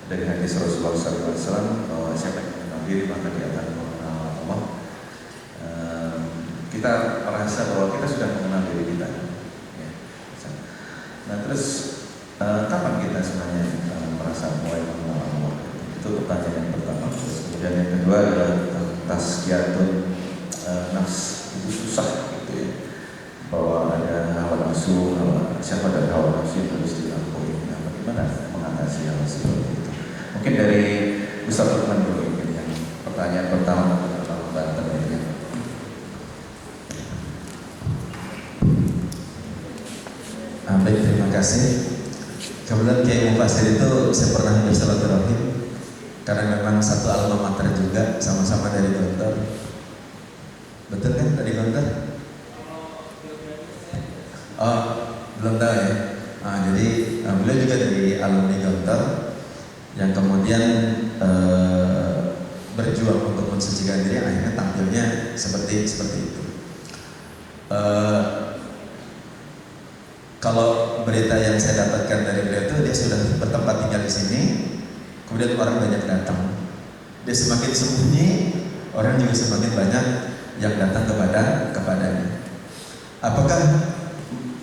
dari hadis Rasulullah SAW bahwa siapa yang mengenal diri maka dia akan mengenal Allah. Kita merasa bahwa kita sudah mengenal diri kita. Ya. Nah, terus kapan kita sebenarnya merasa mulai mengenal Allah? Itu pertanyaan yang pertama. Terus kemudian yang kedua adalah tazkiyatun nafs. Itu susah gitu ya. Bahwa ada hawa nafsu, siapa dari hawa nafsu yang harus dilampaui. Nah, bagaimana mengatasi hal seperti itu? Mungkin dari Ustaz Lukman dulu mungkin yang pertanyaan pertama tentang Banten ini. Baik, terima kasih. Kebetulan Kiai Mufasir itu saya pernah bersilaturahim karena memang satu alma mater juga, sama-sama dari Gontor. Betul kan dari Gontor? Oh, belum tahu ya. Jadi beliau juga dari alumni Gontor yang kemudian berjuang untuk mensucikan diri, akhirnya tampilnya seperti itu. Kalau berita yang saya dapatkan dari beliau itu, dia sudah bertempat tinggal di sini, kemudian orang banyak datang. Dia semakin sembunyi, orang juga semakin banyak yang datang kepadanya. Apakah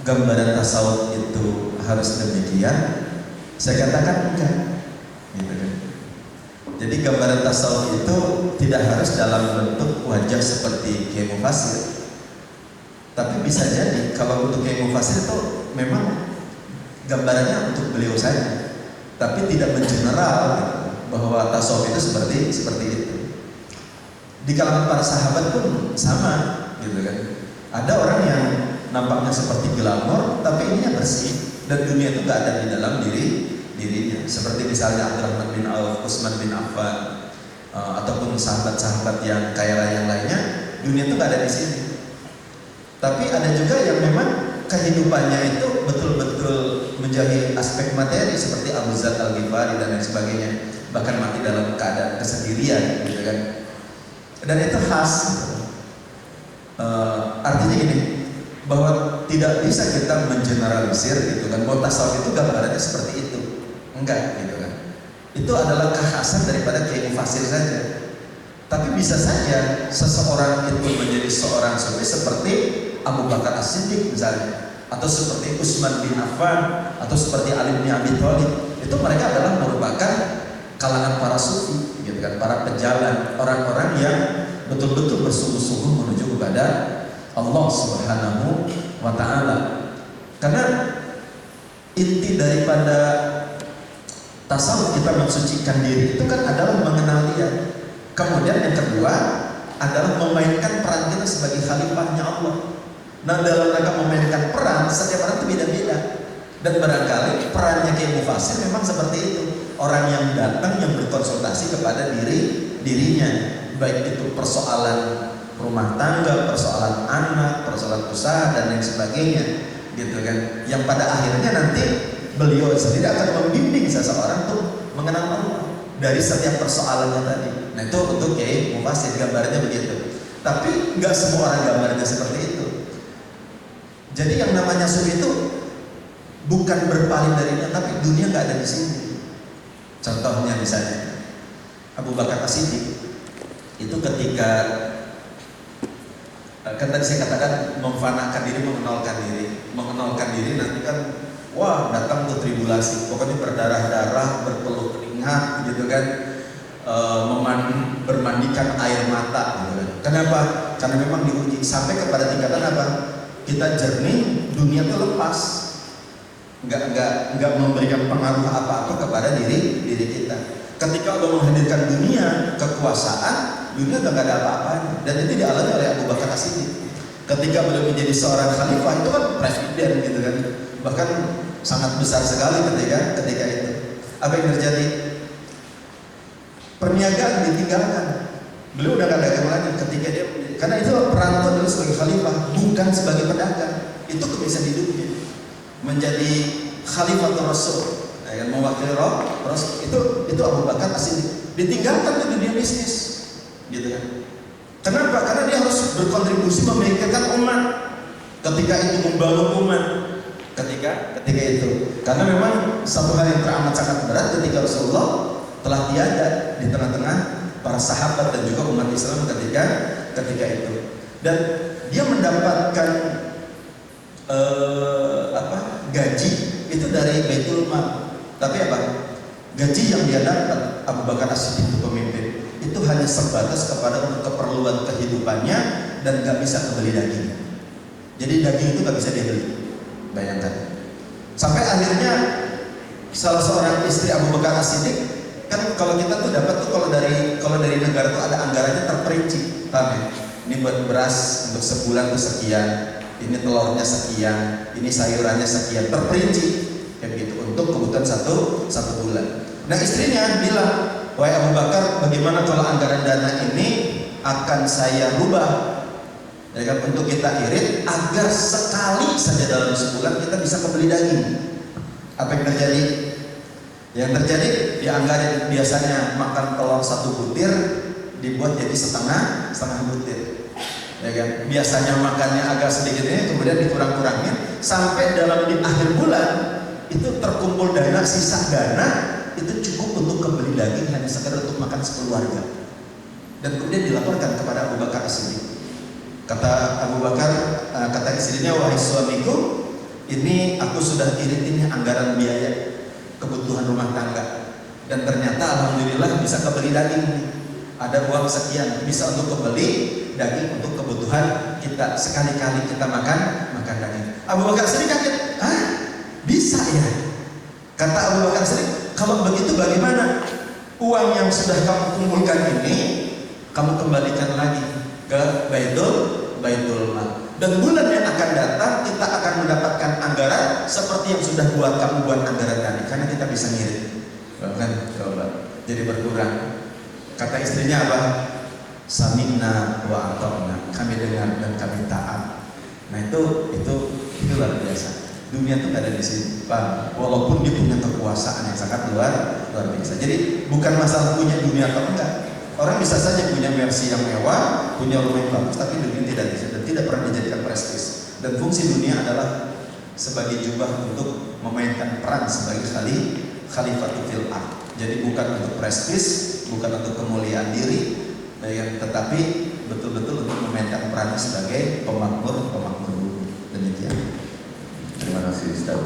gambaran tasawuf itu harus demikian? Saya katakan enggak, gitu kan. Jadi gambaran tasawuf itu tidak harus dalam bentuk wajah seperti Kiai Mufasir. Tapi bisa jadi kalau untuk Kiai Mufasir itu memang gambarannya untuk beliau saja, tapi tidak mengeneral gitu, bahwa tasawuf itu seperti itu. Di kalangan para sahabat pun sama, gitu kan. Ada orang yang nampaknya seperti glamor, tapi ininya bersih, dan dunia itu nggak ada di dalam dirinya. Seperti misalnya Abdurrahman bin Auf, Utsman bin Affan, ataupun sahabat-sahabat yang kaya raya yang lainnya, dunia itu nggak ada di sini. Tapi ada juga yang memang kehidupannya itu betul-betul menjadi aspek materi, seperti Abu Dzar Al-Ghifari dan lain sebagainya, bahkan mati dalam keadaan kesendirian, gitu kan. Dan itu khas, gitu. Artinya gini, bahwa tidak bisa kita mengeneralisir, gitu kan, bahwa tasawuf itu gambarannya seperti itu, enggak, gitu kan. Itu adalah kekhasan daripada Kiai Mufasir saja. Tapi bisa saja seseorang itu menjadi seorang sufi seperti Abu Bakar As-Siddiq misalnya, atau seperti Utsman bin Affan, atau seperti Ali bin Abi Thalib. Itu mereka adalah merupakan kalangan para sufi, gitu kan, para pejalan, orang-orang yang betul-betul bersungguh-sungguh menuju kepada Allah Subhanahu wa Ta'ala. Karena inti daripada tasawuf kita mensucikan diri itu kan adalah mengenal Dia. Kemudian yang kedua adalah memainkan peran kita sebagai khalifahnya Allah. Nah, dalam rangka memainkan peran, setiap orang itu beda-beda. Dan barangkali perannya Kiai Mufasir memang seperti itu. Orang yang datang yang berkonsultasi kepada dirinya, baik itu persoalan rumah tangga, persoalan anak, persoalan usaha dan lain sebagainya, gitu kan. Yang pada akhirnya nanti beliau sendiri akan membimbing seseorang tuh mengenal Allah dari setiap persoalannya tadi. Nah, itu untuk Kiai Mufasir gambarnya begitu. Tapi nggak semua orang gambarnya seperti itu. Jadi yang namanya sufi itu bukan berpaling darinya, tapi dunia nggak ada di sini. Contohnya misalnya Abu Bakar As-Siddiq itu ketika kan tadi saya katakan memfanakan diri, mengenalkan diri nanti kan wah datang tuh tribulasi, pokoknya berdarah-darah, berpeluh keringat gitu kan, bermandikan air mata gitu kan. Kenapa? Karena memang diuji sampai kepada tingkatan apa? Kita jernih, dunia itu lepas, nggak memberikan pengaruh apa-apa kepada diri kita. Ketika Allah menghadirkan dunia, kekuasaan, dunia nggak ada apa-apanya. Dan itu dialami oleh Abu Bakar As-Siddiq. Ketika beliau menjadi seorang khalifah itu kan presiden gitu kan, bahkan sangat besar sekali ketika itu. Apa yang terjadi? Perniagaan ditinggalkan. Beliau udah nggak dagang lagi ketika dia, karena itu peran itu adalah sebagai khalifah, bukan sebagai pedagang. Itu kebiasaan hidupnya. Menjadi khalifah Rasul, yang mewakili Rasul, itu Abu Bakar As-Siddiq. Ditinggalkan ke dunia bisnis, gitu kan. Kenapa? Karena dia harus berkontribusi memikirkan umat. Ketika itu membangun umat, ketika itu. Karena memang satu hal yang teramat sangat berat ketika Rasulullah telah tiada di tengah-tengah para sahabat dan juga umat Islam ketika itu. Dan dia mendapatkan gaji itu dari Baitul Mal. Tapi apa? Gaji yang dia dapat Abu Bakar As-Siddiq itu pemimpin itu hanya sebatas kepada untuk keperluan kehidupannya dan nggak bisa kebeli daging. Jadi daging itu nggak bisa dia beli. Bayangkan. Sampai akhirnya salah seorang istri Abu Bakar As-Siddiq, kan kalau kita tuh dapat tuh kalau dari negara tuh ada anggarannya terperinci, paham ya? Ini buat beras untuk sebulan tuh sekian, ini telurnya sekian, ini sayurannya sekian, terperinci kayak begitu untuk kebutuhan satu bulan. Nah istrinya bilang, wahai Abu Bakar, bagaimana kalau anggaran dana ini akan saya rubah, ya kan, untuk kita irit agar sekali saja dalam sebulan kita bisa membeli daging. Apa yang terjadi? Yang terjadi dianggarin biasanya makan telur 1 butir dibuat jadi setengah butir, ya kan? Biasanya makannya agak sedikit ini, kemudian dikurang-kurangin sampai dalam di akhir bulan itu terkumpul dana, sisa dana itu cukup untuk kebeli daging hanya sekedar untuk makan sekeluarga. Dan kemudian dilaporkan kepada Abu Bakar As-Siddiq. Kata Abu Bakar, kata istrinya, wahai suamiku, ini aku sudah irit ini anggaran biaya kebutuhan rumah tangga. Dan ternyata alhamdulillah bisa kebeli daging. Ada uang sekian bisa untuk kebeli daging untuk kebutuhan kita. Sekali-kali kita makan daging. Abu Bakar Siddiq kaget, bisa ya? Kata Abu Bakar Siddiq, kalau begitu bagaimana? Uang yang sudah kamu kumpulkan ini kamu kembalikan lagi ke Baitul Mal. Dan bulan yang akan datang kita akan mendapatkan anggaran seperti yang sudah kamu buat anggaran tadi, karena kita bisa ngirit. Bahkan coba jadi berkurang. Kata istrinya apa? Sami'na wa ata'na, kami dengar dan kami taat. Nah itu luar biasa. Dunia itu ada di sini, Pak. Walaupun dia punya kekuasaan yang sangat luar biasa. Jadi bukan masalah punya dunia atau enggak. Orang bisa saja punya versi yang mewah, punya rumah yang bagus, tapi dunia tidak bisa dan tidak pernah dijadikan prestis. Dan fungsi dunia adalah sebagai jubah untuk memainkan peran sebagai khalifatul fil ardh. Jadi bukan untuk prestis, bukan untuk kemuliaan diri, tetapi betul-betul untuk memainkan peran sebagai pemakmur bumi. Demikian. Terima kasih Ustaz.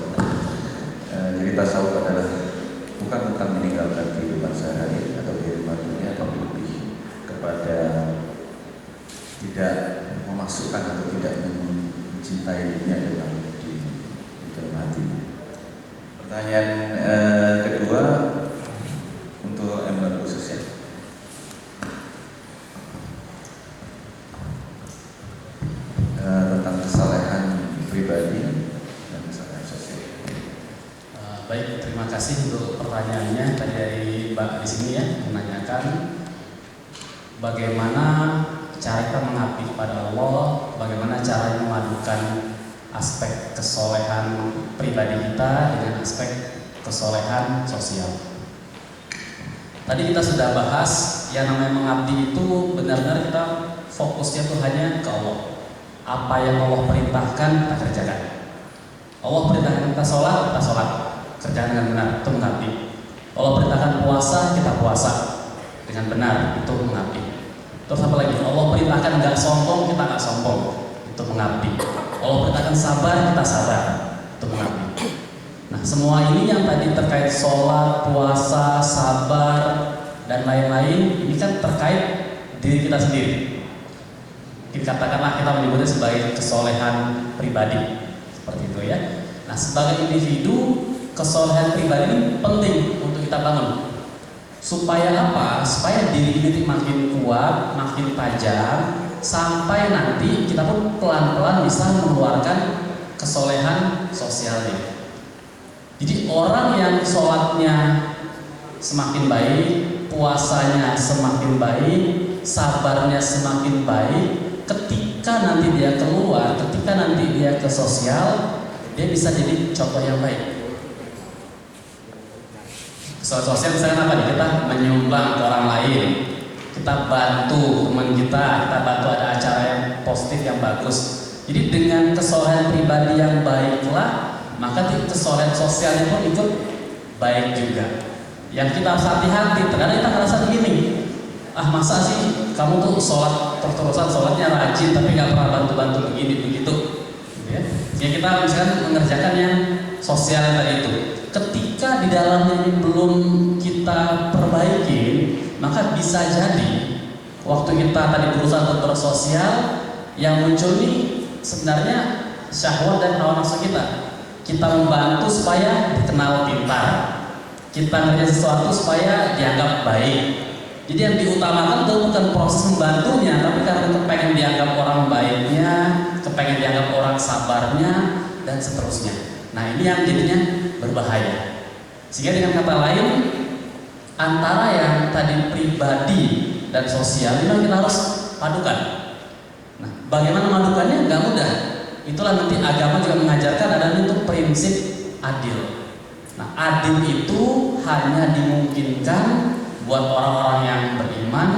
Jadi tasawuf adalah bukan tentang meninggalkan kehidupan sehari atau kehidupan dunia, tapi lebih kepada tidak memasukkan atau tidak mencintai dunia dalam di dalam hati. Pertanyaan kedua untuk Ember khususnya. Tentang kesalehan pribadi dan kesalehan sosial. Baik, terima kasih untuk pertanyaannya tadi dari Mbak di sini ya, menanyakan bagaimana cara kita mengabdi kepada Allah, bagaimana cara memadukan aspek kesolehan pribadi kita dengan aspek kesolehan sosial. Tadi kita sudah bahas yang namanya mengabdi itu benar-benar kita fokusnya tuh hanya ke Allah. Apa yang Allah perintahkan kita kerjakan. Allah perintahkan kita sholat kerjakan dengan benar, itu mengabdi. Allah perintahkan puasa, kita puasa dengan benar, itu mengabdi. Terus apa lagi? Allah perintahkan nggak sombong, kita nggak sombong, itu mengabdi. Allah perintahkan sabar, kita sabar, itu mengabdi. Nah, semua ini yang tadi terkait sholat, puasa, sabar, dan lain-lain, ini kan terkait diri kita sendiri. Katakanlah kita menyebutnya sebagai kesolehan pribadi, seperti itu ya. Nah, sebagai individu, kesolehan pribadi ini penting untuk kita bangun. Supaya apa? Supaya diri kita makin kuat, makin tajam, sampai nanti kita pun pelan-pelan bisa mengeluarkan kesolehan sosialnya. Jadi orang yang sholatnya semakin baik, puasanya semakin baik, sabarnya semakin baik, ketika nanti dia keluar, ketika nanti dia ke sosial, dia bisa jadi contoh yang baik. Sosial misalnya apa nih? Kita menyumbang ke orang lain, kita bantu teman kita bantu ada acara yang positif yang bagus. Jadi dengan kesolehan pribadi yang baiklah, maka kesolehan sosialnya pun ikut baik juga. Yang kita harus hati-hati, terkadang kita merasa begini, masa sih kamu tuh sholat terus-terusan, sholatnya rajin tapi nggak pernah bantu-bantu begini begitu, ya kita misalkan mengerjakan yang sosial tadi itu, ketika di dalamnya ini belum kita perbaiki, maka bisa jadi waktu kita tadi berusaha untuk bersosial, yang muncul nih sebenarnya syahwat dan hawa nafsu kita. Kita membantu supaya dikenal pintar, kita ngerjain sesuatu supaya dianggap baik. Jadi yang diutamakan itu bukan proses membantunya, tapi karena kepengen dianggap orang baiknya, kepengen dianggap orang sabarnya, dan seterusnya. Nah ini yang jadinya berbahaya. Sehingga dengan kata lain, antara yang tadi pribadi dan sosial ini kita harus padukan. Nah bagaimana memadukannya? Nggak mudah. Itulah nanti agama juga mengajarkan ada itu prinsip adil. Nah adil itu hanya dimungkinkan buat orang-orang yang beriman,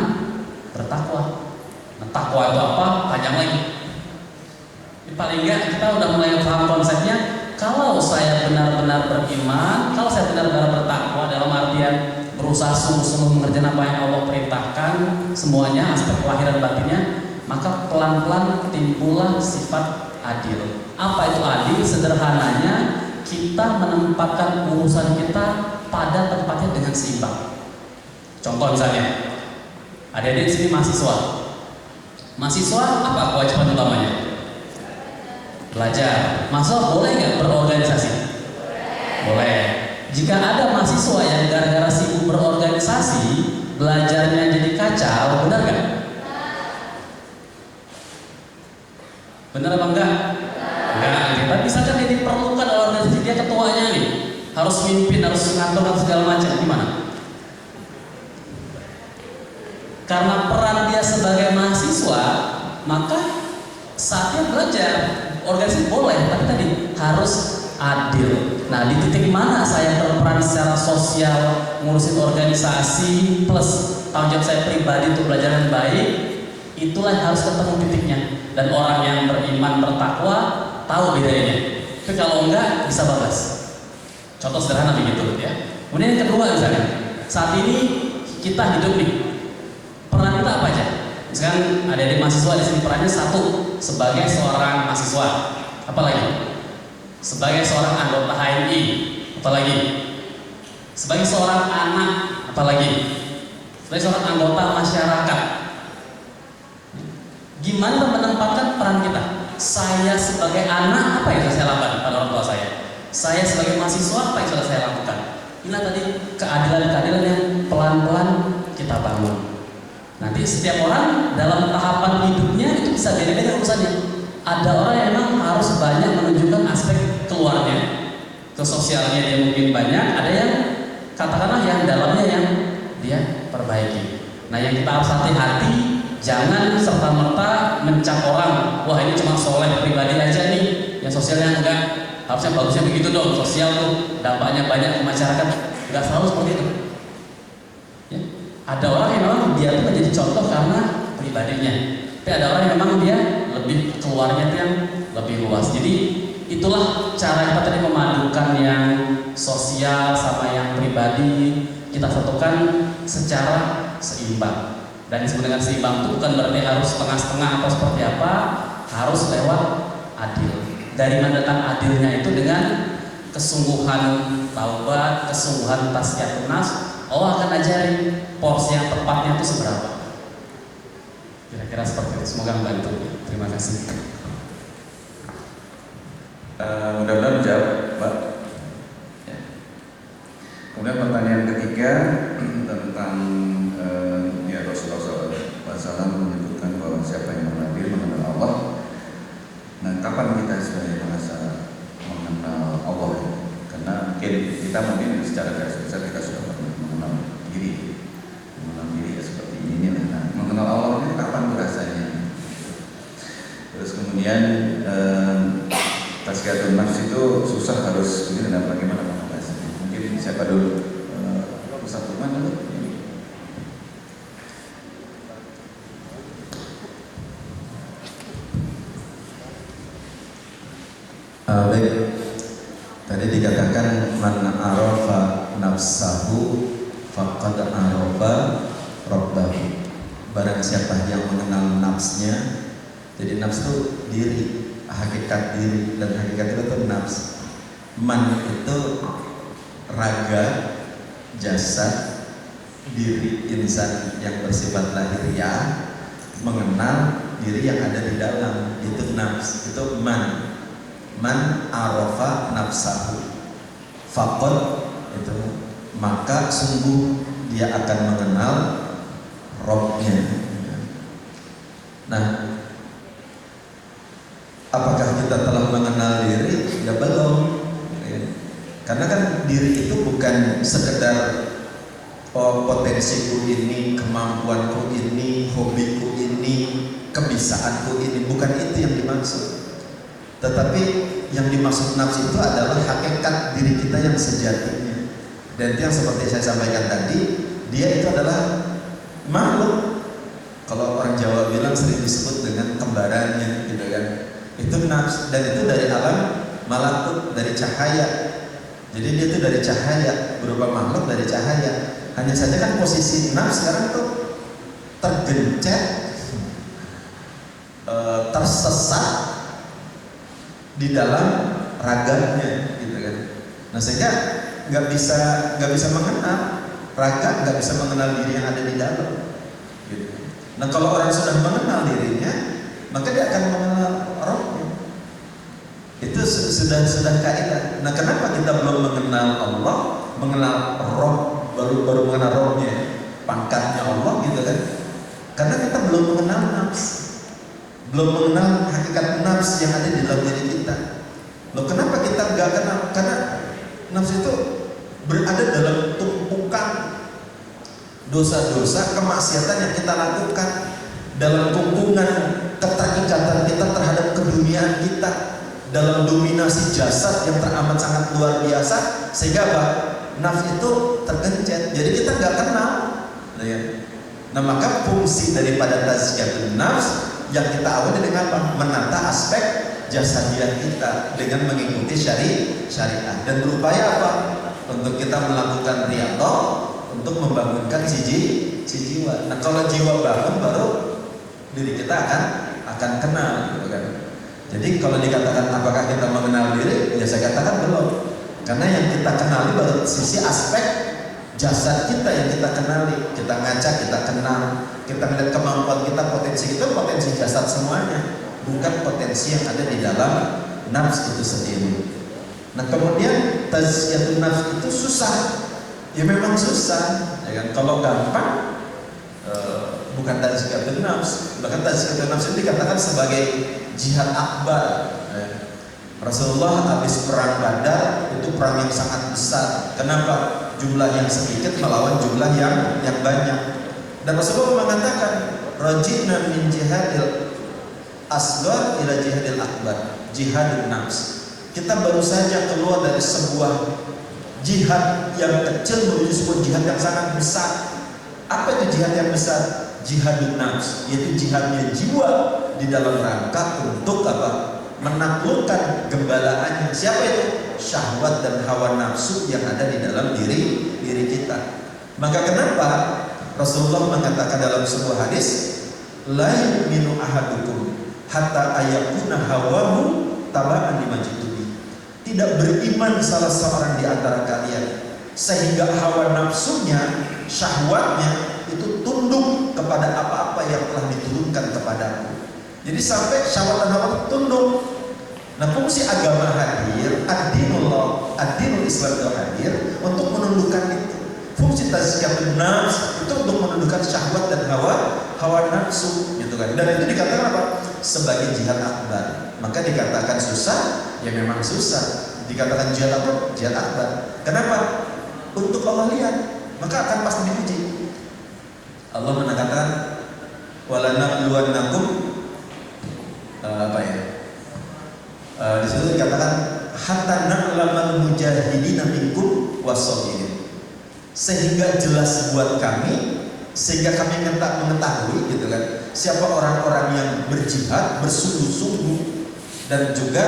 bertakwa. Nah takwa itu apa? Panjang lagi. Paling enggak kita udah mulai paham konsepnya. Kalau saya benar-benar beriman, kalau saya benar-benar bertakwa dalam artian berusaha sungguh-sungguh mengerjakan apa yang Allah perintahkan, semuanya aspek lahir dan batinnya, maka pelan-pelan timbullah sifat adil. Apa itu adil? Sederhananya kita menempatkan urusan kita pada tempatnya dengan seimbang. Contoh misalnya, adik-adik di sini mahasiswa. Mahasiswa apa kewajiban utamanya? Belajar. Mahasiswa boleh nggak berorganisasi? Boleh. Jika ada mahasiswa yang gara-gara sibuk berorganisasi, belajarnya jadi kacau, benar nggak? Benar apa enggak? Enggak. Tapi misalkan dia diperlukan oleh organisasi, dia ketuanya nih, harus mimpin, harus ngatur dan segala macam, gimana? Karena peran dia sebagai mahasiswa, maka saatnya belajar. Organisasi boleh, tapi tadi harus adil. Nah, di titik mana saya berperan secara sosial, ngurusin organisasi plus tanggung jawab saya pribadi untuk belajar yang baik, itulah yang harus ketemu titiknya. Dan orang yang beriman, bertakwa tahu bedanya. Tapi kalau enggak bisa bablas. Contoh sederhana begitu ya. Kemudian yang kedua misalnya, saat ini kita hidup nih, peran kita apa aja? Misalkan adik-adik mahasiswa di sini perannya satu sebagai seorang mahasiswa, apalagi sebagai seorang anggota HMI, apalagi sebagai seorang anak, apalagi sebagai seorang anggota masyarakat. Gimana menempatkan peran kita? Saya sebagai anak, apa yang sudah saya lakukan pada orang tua saya? Saya sebagai mahasiswa, apa yang sudah saya lakukan? Inilah tadi keadilan-keadilan yang pelan-pelan kita bangun. Nanti setiap orang dalam tahapan hidupnya itu bisa beda-beda urusannya. Ada orang yang memang harus banyak menunjukkan aspek keluarnya, ke sosialnya dia mungkin banyak. Ada yang katakanlah yang dalamnya yang dia perbaiki. Nah, yang kita harus hati-hati, jangan serta-merta mencap orang, wah ini cuma soleh pribadi aja nih, yang sosialnya enggak. Harusnya bagusnya begitu dong, sosial tuh dampaknya banyak ke masyarakat. Enggak selalu seperti itu. Ya. Ada orang yang memang dia tuh menjadi contoh karena pribadinya, tapi ada orang yang memang dia lebih keluarnya tuh yang lebih luas. Jadi itulah cara kita tadi memadukan yang sosial sama yang pribadi, kita satukan secara seimbang. Dan disebut dengan seimbang itu bukan berarti harus setengah-setengah atau seperti apa, harus lewat adil. Dari mana datang adilnya itu dengan kesungguhan taubat, kesungguhan tazkiyatun nafs. Allah akan ajarin porsi yang tepatnya itu seberapa. Kira-kira seperti itu. Semoga membantu. Terima kasih. Mudah-mudahan menjawab, Mbak. Ya. Kemudian pertanyaan ketiga tentang ya Rasulullah SAW menyebutkan bahwa siapa yang mengenal mengenal Allah. Nah, kapan kita sebenarnya merasa mengenal Allah? Karena mungkin secara garis besar kita sudah pernah mengenal diri ya seperti ini. Nah, mengenal Allah ini kapan rasanya? Terus kemudian tazkiyatun nafs itu susah harus begini, dan bagaimana mengatasinya? Mungkin siapa dulu? Ustaz Lukman dulu. Baik, tadi dikatakan man arafa nafsahu faqad arafa rabbahu. Barang siapa yang mengenal nafsnya, jadi nafs itu diri, hakikat diri, dan hakikat itu nafs. Man itu raga, jasad, diri insan yang bersifat lahiriah, mengenal diri yang ada di dalam, itu nafs, itu man. Man arafa nafsahu faqad, itu maka sungguh dia akan mengenal Rabbnya. Nah, apakah kita telah mengenal diri? Ya belum. Karena kan diri itu bukan sekedar potensiku ini, kemampuanku ini, hobiku ini, kebisaanku ini, bukan itu yang dimaksud. Tetapi yang dimaksud nafs itu adalah hakikat diri kita yang sejatinya. Dan itu yang seperti saya sampaikan tadi, dia itu adalah makhluk. Kalau orang Jawa bilang sering disebut dengan kembarannya, gitu kan. Itu nafs, dan itu dari alam malakut, dari cahaya. Jadi dia itu dari cahaya, berupa makhluk dari cahaya. Hanya saja kan posisi nafs sekarang tuh tergencet, tersesat di dalam raganya, gitu kan. Nah, sehingga nggak bisa mengenal. raga nggak bisa mengenal diri yang ada di dalam. Gitu. Nah kalau orang sudah mengenal dirinya, maka dia akan mengenal rohnya. Itu sudah kaidah. Nah kenapa kita belum mengenal Allah, mengenal roh, baru mengenal rohnya, pangkatnya Allah gitu kan? Karena kita belum mengenal nafs, belum mengenal hakikat nafs yang ada di dalam diri kita. Loh kenapa kita nggak kenal? Karena nafs itu berada dalam tumpukan dosa-dosa, kemaksiatan yang kita lakukan, dalam tumpukan keterikatan kita terhadap keduniaan kita, dalam dominasi jasad yang teramat sangat luar biasa, sehingga apa? Nafs itu tergencet. Jadi kita nggak kenal. Nah maka fungsi daripada tazkiyatun nafs yang kita awali dengan apa? Menata aspek jasadiah kita dengan mengikuti syariat dan berupaya apa? Untuk kita melakukan riyadhah, untuk membangunkan si jiwa. Nah kalau jiwa bangun baru diri kita akan kenal gitu kan. Jadi kalau dikatakan apakah kita mengenal diri, ya saya katakan belum. Karena yang kita kenali baru sisi aspek jasad kita yang kita kenali. Kita ngaca, kita kenal, kita melihat kemampuan kita, potensi kita, potensi jasad semuanya, bukan potensi yang ada di dalam nafs itu sendiri. Nah kemudian tazkiyatun nafs itu susah. Ya memang susah, ya kan? Kalau gampang bukan tazkiyatun nafs. Bahkan tazkiyatun nafs itu dikatakan sebagai jihad akbar. Rasulullah habis perang Badar itu perang yang sangat besar. Kenapa? Jumlah yang sedikit melawan jumlah yang banyak. Dan Rasulullah mengatakan, rajina min jihadil asghar ila jihadil akbar, jihadun nafs. Kita baru saja keluar dari sebuah jihad yang kecil menuju sebuah jihad yang sangat besar. Apa itu jihad yang besar? Jihadun nafs, yaitu jihadnya jiwa di dalam rangka untuk apa? Menaklukkan gembalaannya. Siapa itu? Syahwat dan hawa nafsu yang ada di dalam diri kita. Maka kenapa Rasulullah mengatakan dalam sebuah hadis, la yu'minu ahadukum hatta ayakuna hawahu taba'an lima jitubi. Tidak beriman salah seorang di antara kalian sehingga hawa nafsunya, syahwatnya itu tunduk kepada apa-apa yang telah diturunkan kepadaku. Jadi sampai syahwat dan hawa tunduk. Nah fungsi agama hadir, ad-dinul Islam itu hadir untuk menundukkan itu. Fungsi tazkiyatun nafs itu untuk menundukkan syahwat dan hawa nafsu, gitu kan. Dan itu dikatakan apa? Sebagai jihad akbar. Maka dikatakan susah, ya memang susah. Dikatakan jihad apa? Jihad akbar. Kenapa? Untuk Allah lihat, maka akan pasti diuji. Allah mengatakan walanabluwannakum di situ dikatakan hatta na'lamal mujahidina minkum was-sabirin, sehingga jelas buat kami, sehingga kami mengetahui gitu kan, siapa orang-orang yang berjihad bersungguh-sungguh dan juga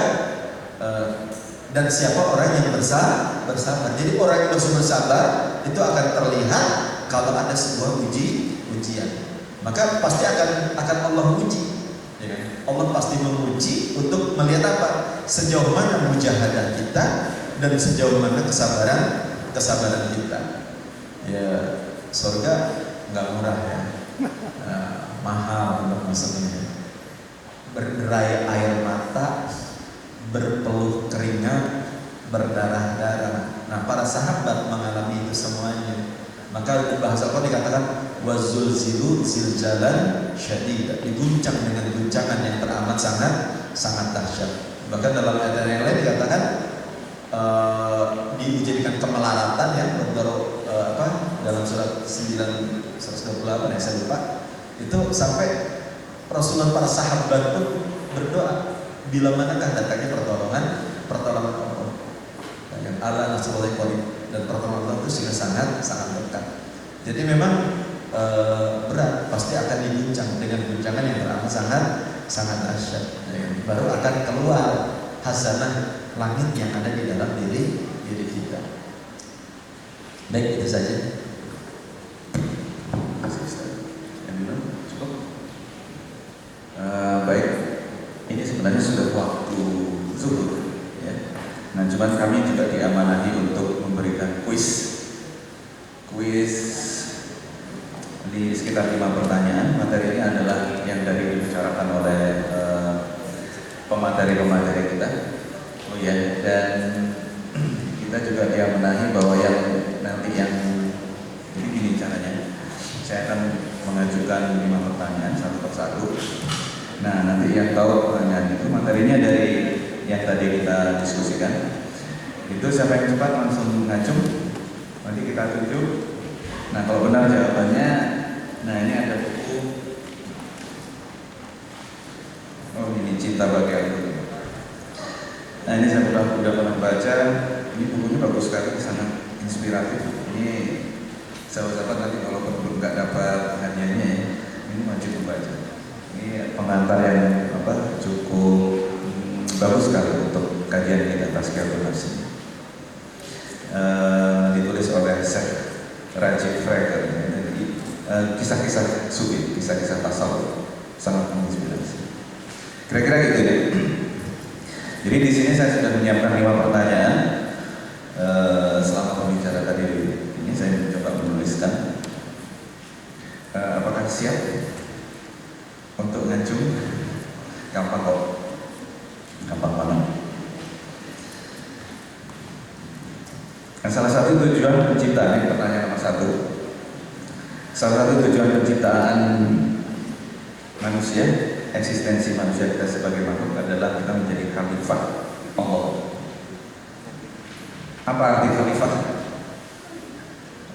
dan siapa orang yang bersabar. Jadi orang yang bersabar itu akan terlihat kalau ada sebuah ujian. Maka pasti akan Allah uji. Ya kan? Allah pasti menguji untuk melihat apa? Sejauh mana mujahadah kita dan sejauh mana kesabaran kita. Ya, surga nggak murah ya. Mahal untuk masuknya. Berderai air mata, berpeluh keringat, berdarah-darah. Nah, para sahabat mengalami itu semuanya. Maka di bahasa Allah dikatakan wazulzilu zilzalan syadid, diguncang dengan guncangan yang teramat sangat dahsyat. Bahkan dalam ayat yang lain dikatakan dijadikan kemelaratan ya, dalam surat 928 ya, saya lupa. Itu sampai Rasulullah, para sahabat pun berdoa, bila manakah datangnya pertolongan Allah. Yang Allah nasrullah dan pertolongan Allah itu sudah sangat dekat. Jadi memang berat, pasti akan diguncang dengan guncangan yang teramat sangat dahsyat. Baru akan keluar hasanah langit yang ada di dalam diri kita. Baik, itu saja. Cukup. Baik, ini sebenarnya sudah waktu zuhur. Nah, cuman kami juga diamanahi untuk memberikan kuis di sekitar 5 pertanyaan. Materi ini adalah yang dari dibicarakan oleh pemateri-pemateri kita. Oh ya, dan kita juga dia menahi bahwa yang nanti yang jadi gini caranya, saya akan mengajukan 5 pertanyaan satu persatu. Nah, nanti yang tahu pertanyaan itu materinya dari yang tadi kita diskusikan. Itu siapa yang cepat langsung ngacung, nanti kita tunjuk. Nah, kalau benar jawabannya, nah ini ada buku. Oh, ini Cinta Bagi Aku. Nah, ini saya udah pernah baca. Ini bukunya bagus sekali, sangat inspiratif. Ini sahabat-sahabat nanti kalau belum nggak dapat hadiahnya ya, ini wajib membaca. Ini pengantar yang cukup bagus sekali untuk kajian kita Tazkiyatun Nafs. Ditulis oleh Syekh Rajib Freger. Kisah-kisah sufi, kisah-kisah tasawuf, sangat menginspirasi. Kira-kira gitu ya. Jadi di sini saya sudah menyiapkan 5 pertanyaan. Selama pembicara tadi ini saya mencoba menuliskan. Apakah siap untuk ngacung? Gampang kok, gampang banget. Nah, salah satu tujuan penciptaan, ini pertanyaan nomor 1. Salah satu tujuan penciptaan manusia, eksistensi manusia kita sebagai makhluk adalah kita menjadi khalifah Allah. Apa arti khalifah?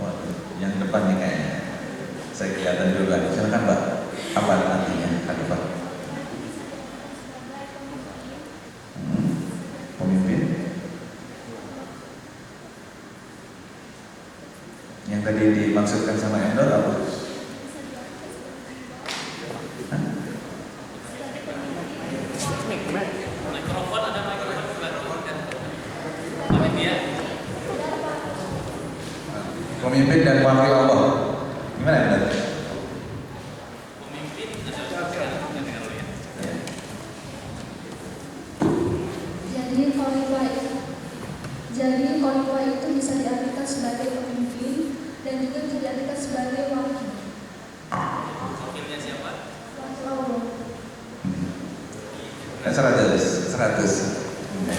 Waduh, yang depan nih kayaknya saya kelihatan dulu kan. Silakan Mbak, apa artinya khalifah? Pemimpin. Yang tadi dimaksudkan sama Endor apa? Mikrofon ada mikrofon kan? Panitia. Pemimpin dan wakil Allah. Gimana benar? Pemimpin Jadi khalifah itu bisa diartikan sebagai pemimpin dan juga bisa diartikan sebagai wakil. wakilnya siapa? Wakil Allah. 100.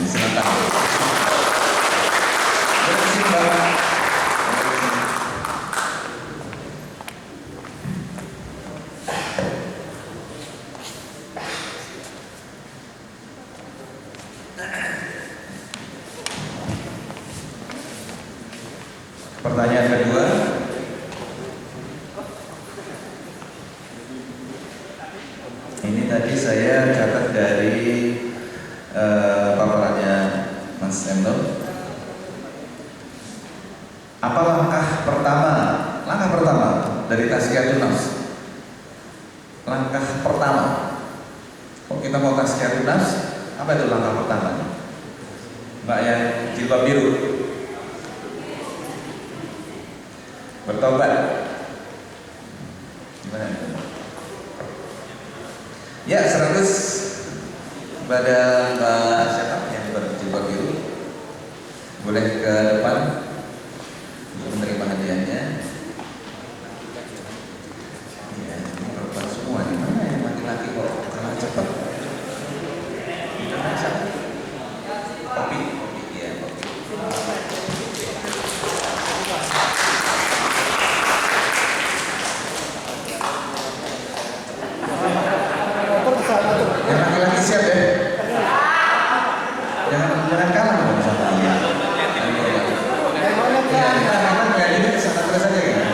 Silakan. Beresin, Mbak. Pertanyaan kedua. Ini tadi saya catat dari paparannya Mas Endor. Apa langkah pertama dari Tazkiyatun Nafs? Langkah pertama. Kalau kita mau Tazkiyatun Nafs, apa itu langkah pertama? Mbak yang jilbab biru. Bertobat. Gimana? Ya, 100 pada Mbak siapa yang berjilbab biru. Boleh ke depan untuk menerima hadiahnya. Ya, ini perempuan semua. Di mana yang laki-laki kok kalah cepat? Kopi, ya kopi. Yang laki-laki siap ya? Jangan kalah dong sama dia. Ya, karena kayak ini kesana terus aja ya.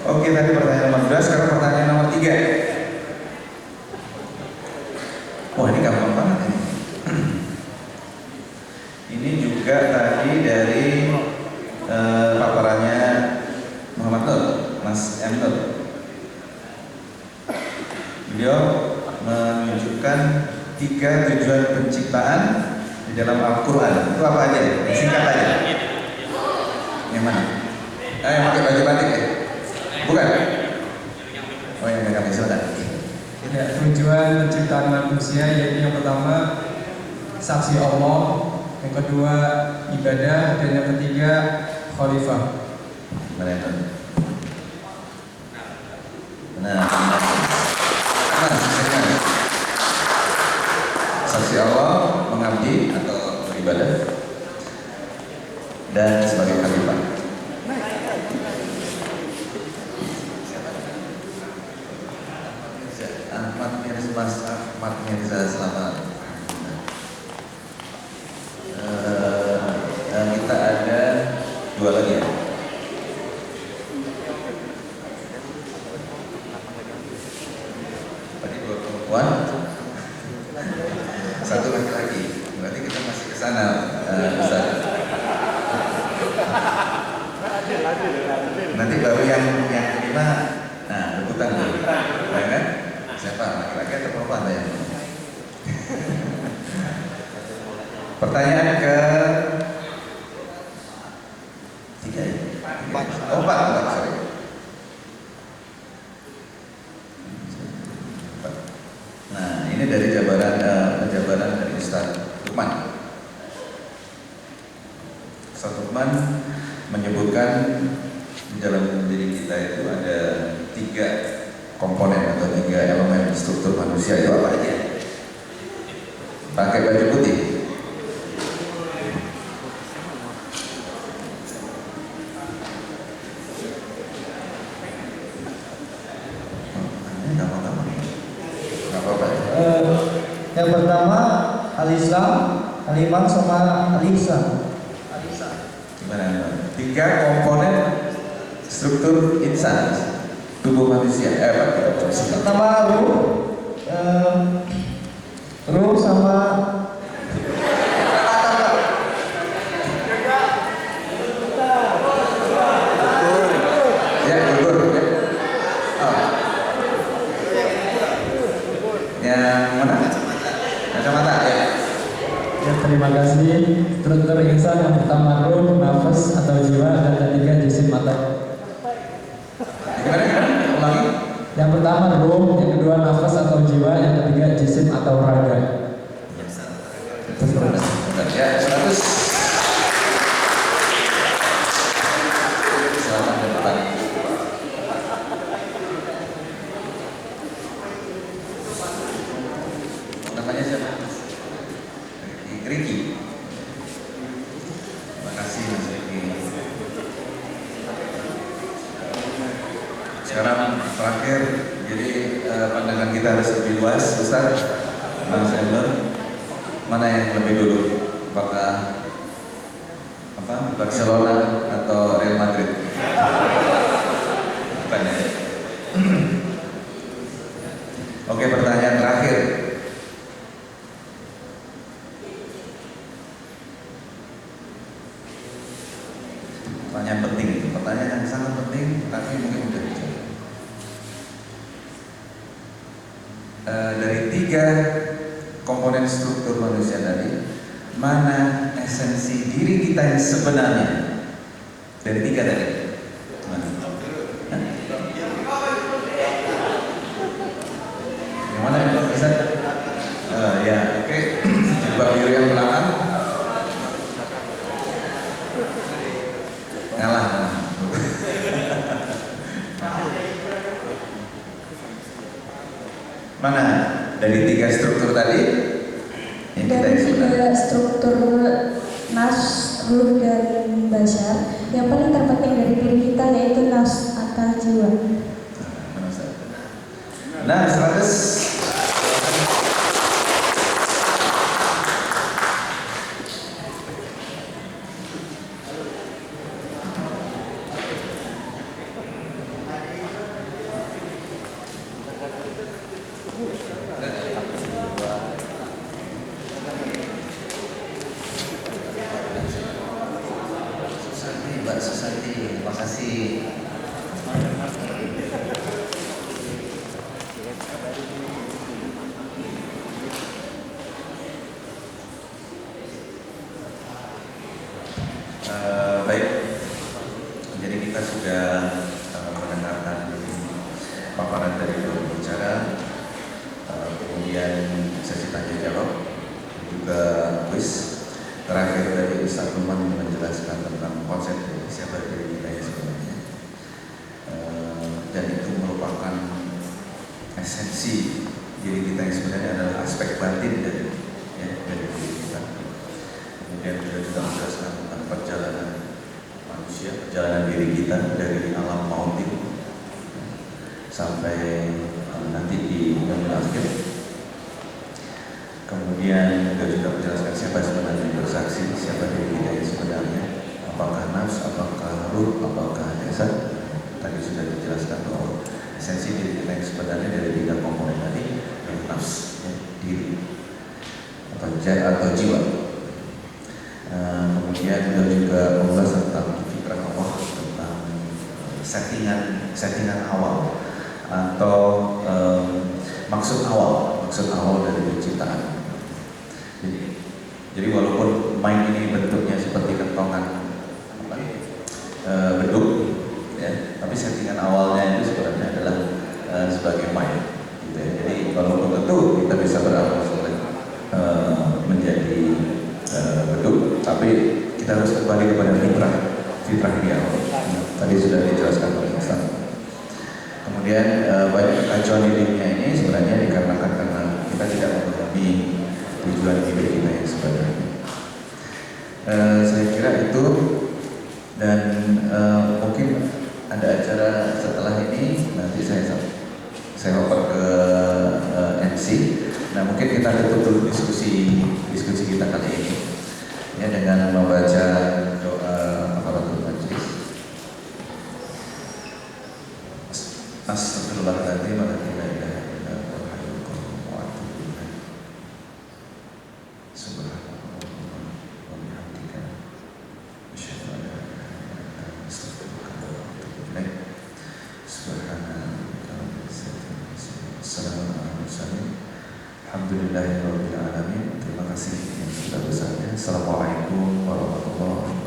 Oke, tadi pertanyaan nomor 2, sekarang pertanyaan nomor 3. Wah, ini gampang banget ini. Ini juga tadi dari paparannya Muhammad Nur, Mas M. Nur. Beliau menunjukkan 3 tujuan penciptaan di dalam Al-Quran. Itu apa aja? Singkat aja. Yang mana? Yang pakai baju batik ya? Bukan? Oh, yang megang silakan. Ya, tujuan penciptaan manusia yaitu yang pertama saksi Allah, yang kedua ibadah, dan yang ketiga Khalifah. Gimana itu? Nah, saksinya. Saksi Allah mengabdi atau beribadah dan sebagai khalifah. Ahmad Mirza, Mas Ahmad Mirza, selamat. Dan kita ada dua lagi ya. Tadi dua perempuan, satu laki-laki. Berarti kita masih ke sana, Ustaz. Nanti baru yang kelima, nah rebutan dulu, ya kan? Siapa, laki-laki atau perempuan ya? Pertanyaan ke tiga ya? Empat, sorry. Nah, ini dari penjabaran dari Ustaz Lukman. Ustaz Lukman menyebutkan di dalam diri kita itu ada 3 komponen atau 3 elemen struktur manusia. Itu apa aja? Pakai baju putih. Yang pertama al-Islam, al-Iman sama al-Ihsan. Gimana? 3 komponen struktur insan, tubuh manusia. Pertama ruh sama ya gugur. Oh. Yang mana? Kacamata ya. Ya, terima kasih. Struktur insan yang pertama ruh, nafas atau jiwa, dan ketiga jisim atau. Gimana? Ulangi. Yang pertama ruh, yang kedua nafas atau jiwa, yang ketiga jisim atau raga. Ya, 100. Selamat datang. Namanya siapa? Ricky. Terima kasih Mas Ricky. Sekarang terakhir, jadi pandangan kita harus lebih luas, Ustaz. Mas Ember, mana yang lebih dulu? Apakah Barcelona atau Real Madrid? Bukan ya? Oke, pertanyaan terakhir. Pertanyaan penting, pertanyaan yang sangat penting, tapi mungkin mudah dijawab. Dari 3 komponen struktur manusia tadi, mana esensi diri kita yang sebenarnya? Dari 3 tadi. Mana? Hah? Yang mana yang bisa? Ya, oke. Coba biru yang belakang. Ngalah. Mana dari 3 struktur tadi yang kita Dari sebenarnya? 3 struktur nafs, ruh, dan bashar, yang paling terpenting dari diri kita yaitu nafs atau jiwa. Nah, 100. Mbak Susanti, terima kasih. Baik, jadi kita sudah mendengarkan paparan dari dua pembicara, kemudian sesi tanya jawab, juga quiz. Terakhir dari Ustaz Lukman menjelaskan tentang konsep siapa esensi diri kita yang sebenarnya adalah aspek batin dari diri kita. Kemudian beliau juga menjelaskan tentang perjalanan manusia, perjalanan diri kita dari alam maut itu sampai nanti di dunia akhir. Kemudian beliau juga menjelaskan siapa sebenarnya yang bersaksi, siapa diri kita yang sebenarnya, apakah nafs, apakah ruh, apakah jasad. Tadi sudah dijelaskan bahwa esensi diri kita yang sebenarnya dari 3 komponen tadi, yang nafs, diri atau jiwa. Kemudian beliau juga membahas tentang fitrah Allah, tentang settingan awal atau maksud awal dari penciptaan. Jadi walaupun mind ini bentuknya seperti kentongan beduk, ya, tapi settingan awalnya itu sebenarnya adalah sebagai mind. Gitu ya. Jadi walaupun tentu kita bisa berawal soleh menjadi beduk, tapi kita harus kembali kepada fitrah dia. Tadi sudah dijelaskan oleh Ustaz. Kemudian banyak kekacauan di dunia ini sebenarnya dikarenakan karena kita tidak memahami tujuan hidup kita yang sebenarnya. Saya kira itu, dan mungkin ada acara setelah ini nanti saya oper ke MC. Nah, mungkin kita tutup dulu diskusi kita kali ini ya dengan membaca doa kafaratul majlis. Astagfirullahaladzim wa la ilaha illa huwal hayyul qayyum wa atubu ilaih. Subhanallah wa bihamdika asyhadu an la ilaha illa anta astaghfiruka wa atubu ilaih. Subhanaka rabbil izzati amma yasifun. Assalamu alaikum. Alhamdulillahirabbil alamin. Terima kasih yang sudah bersedia. Assalamualaikum warahmatullahi wabarakatuh.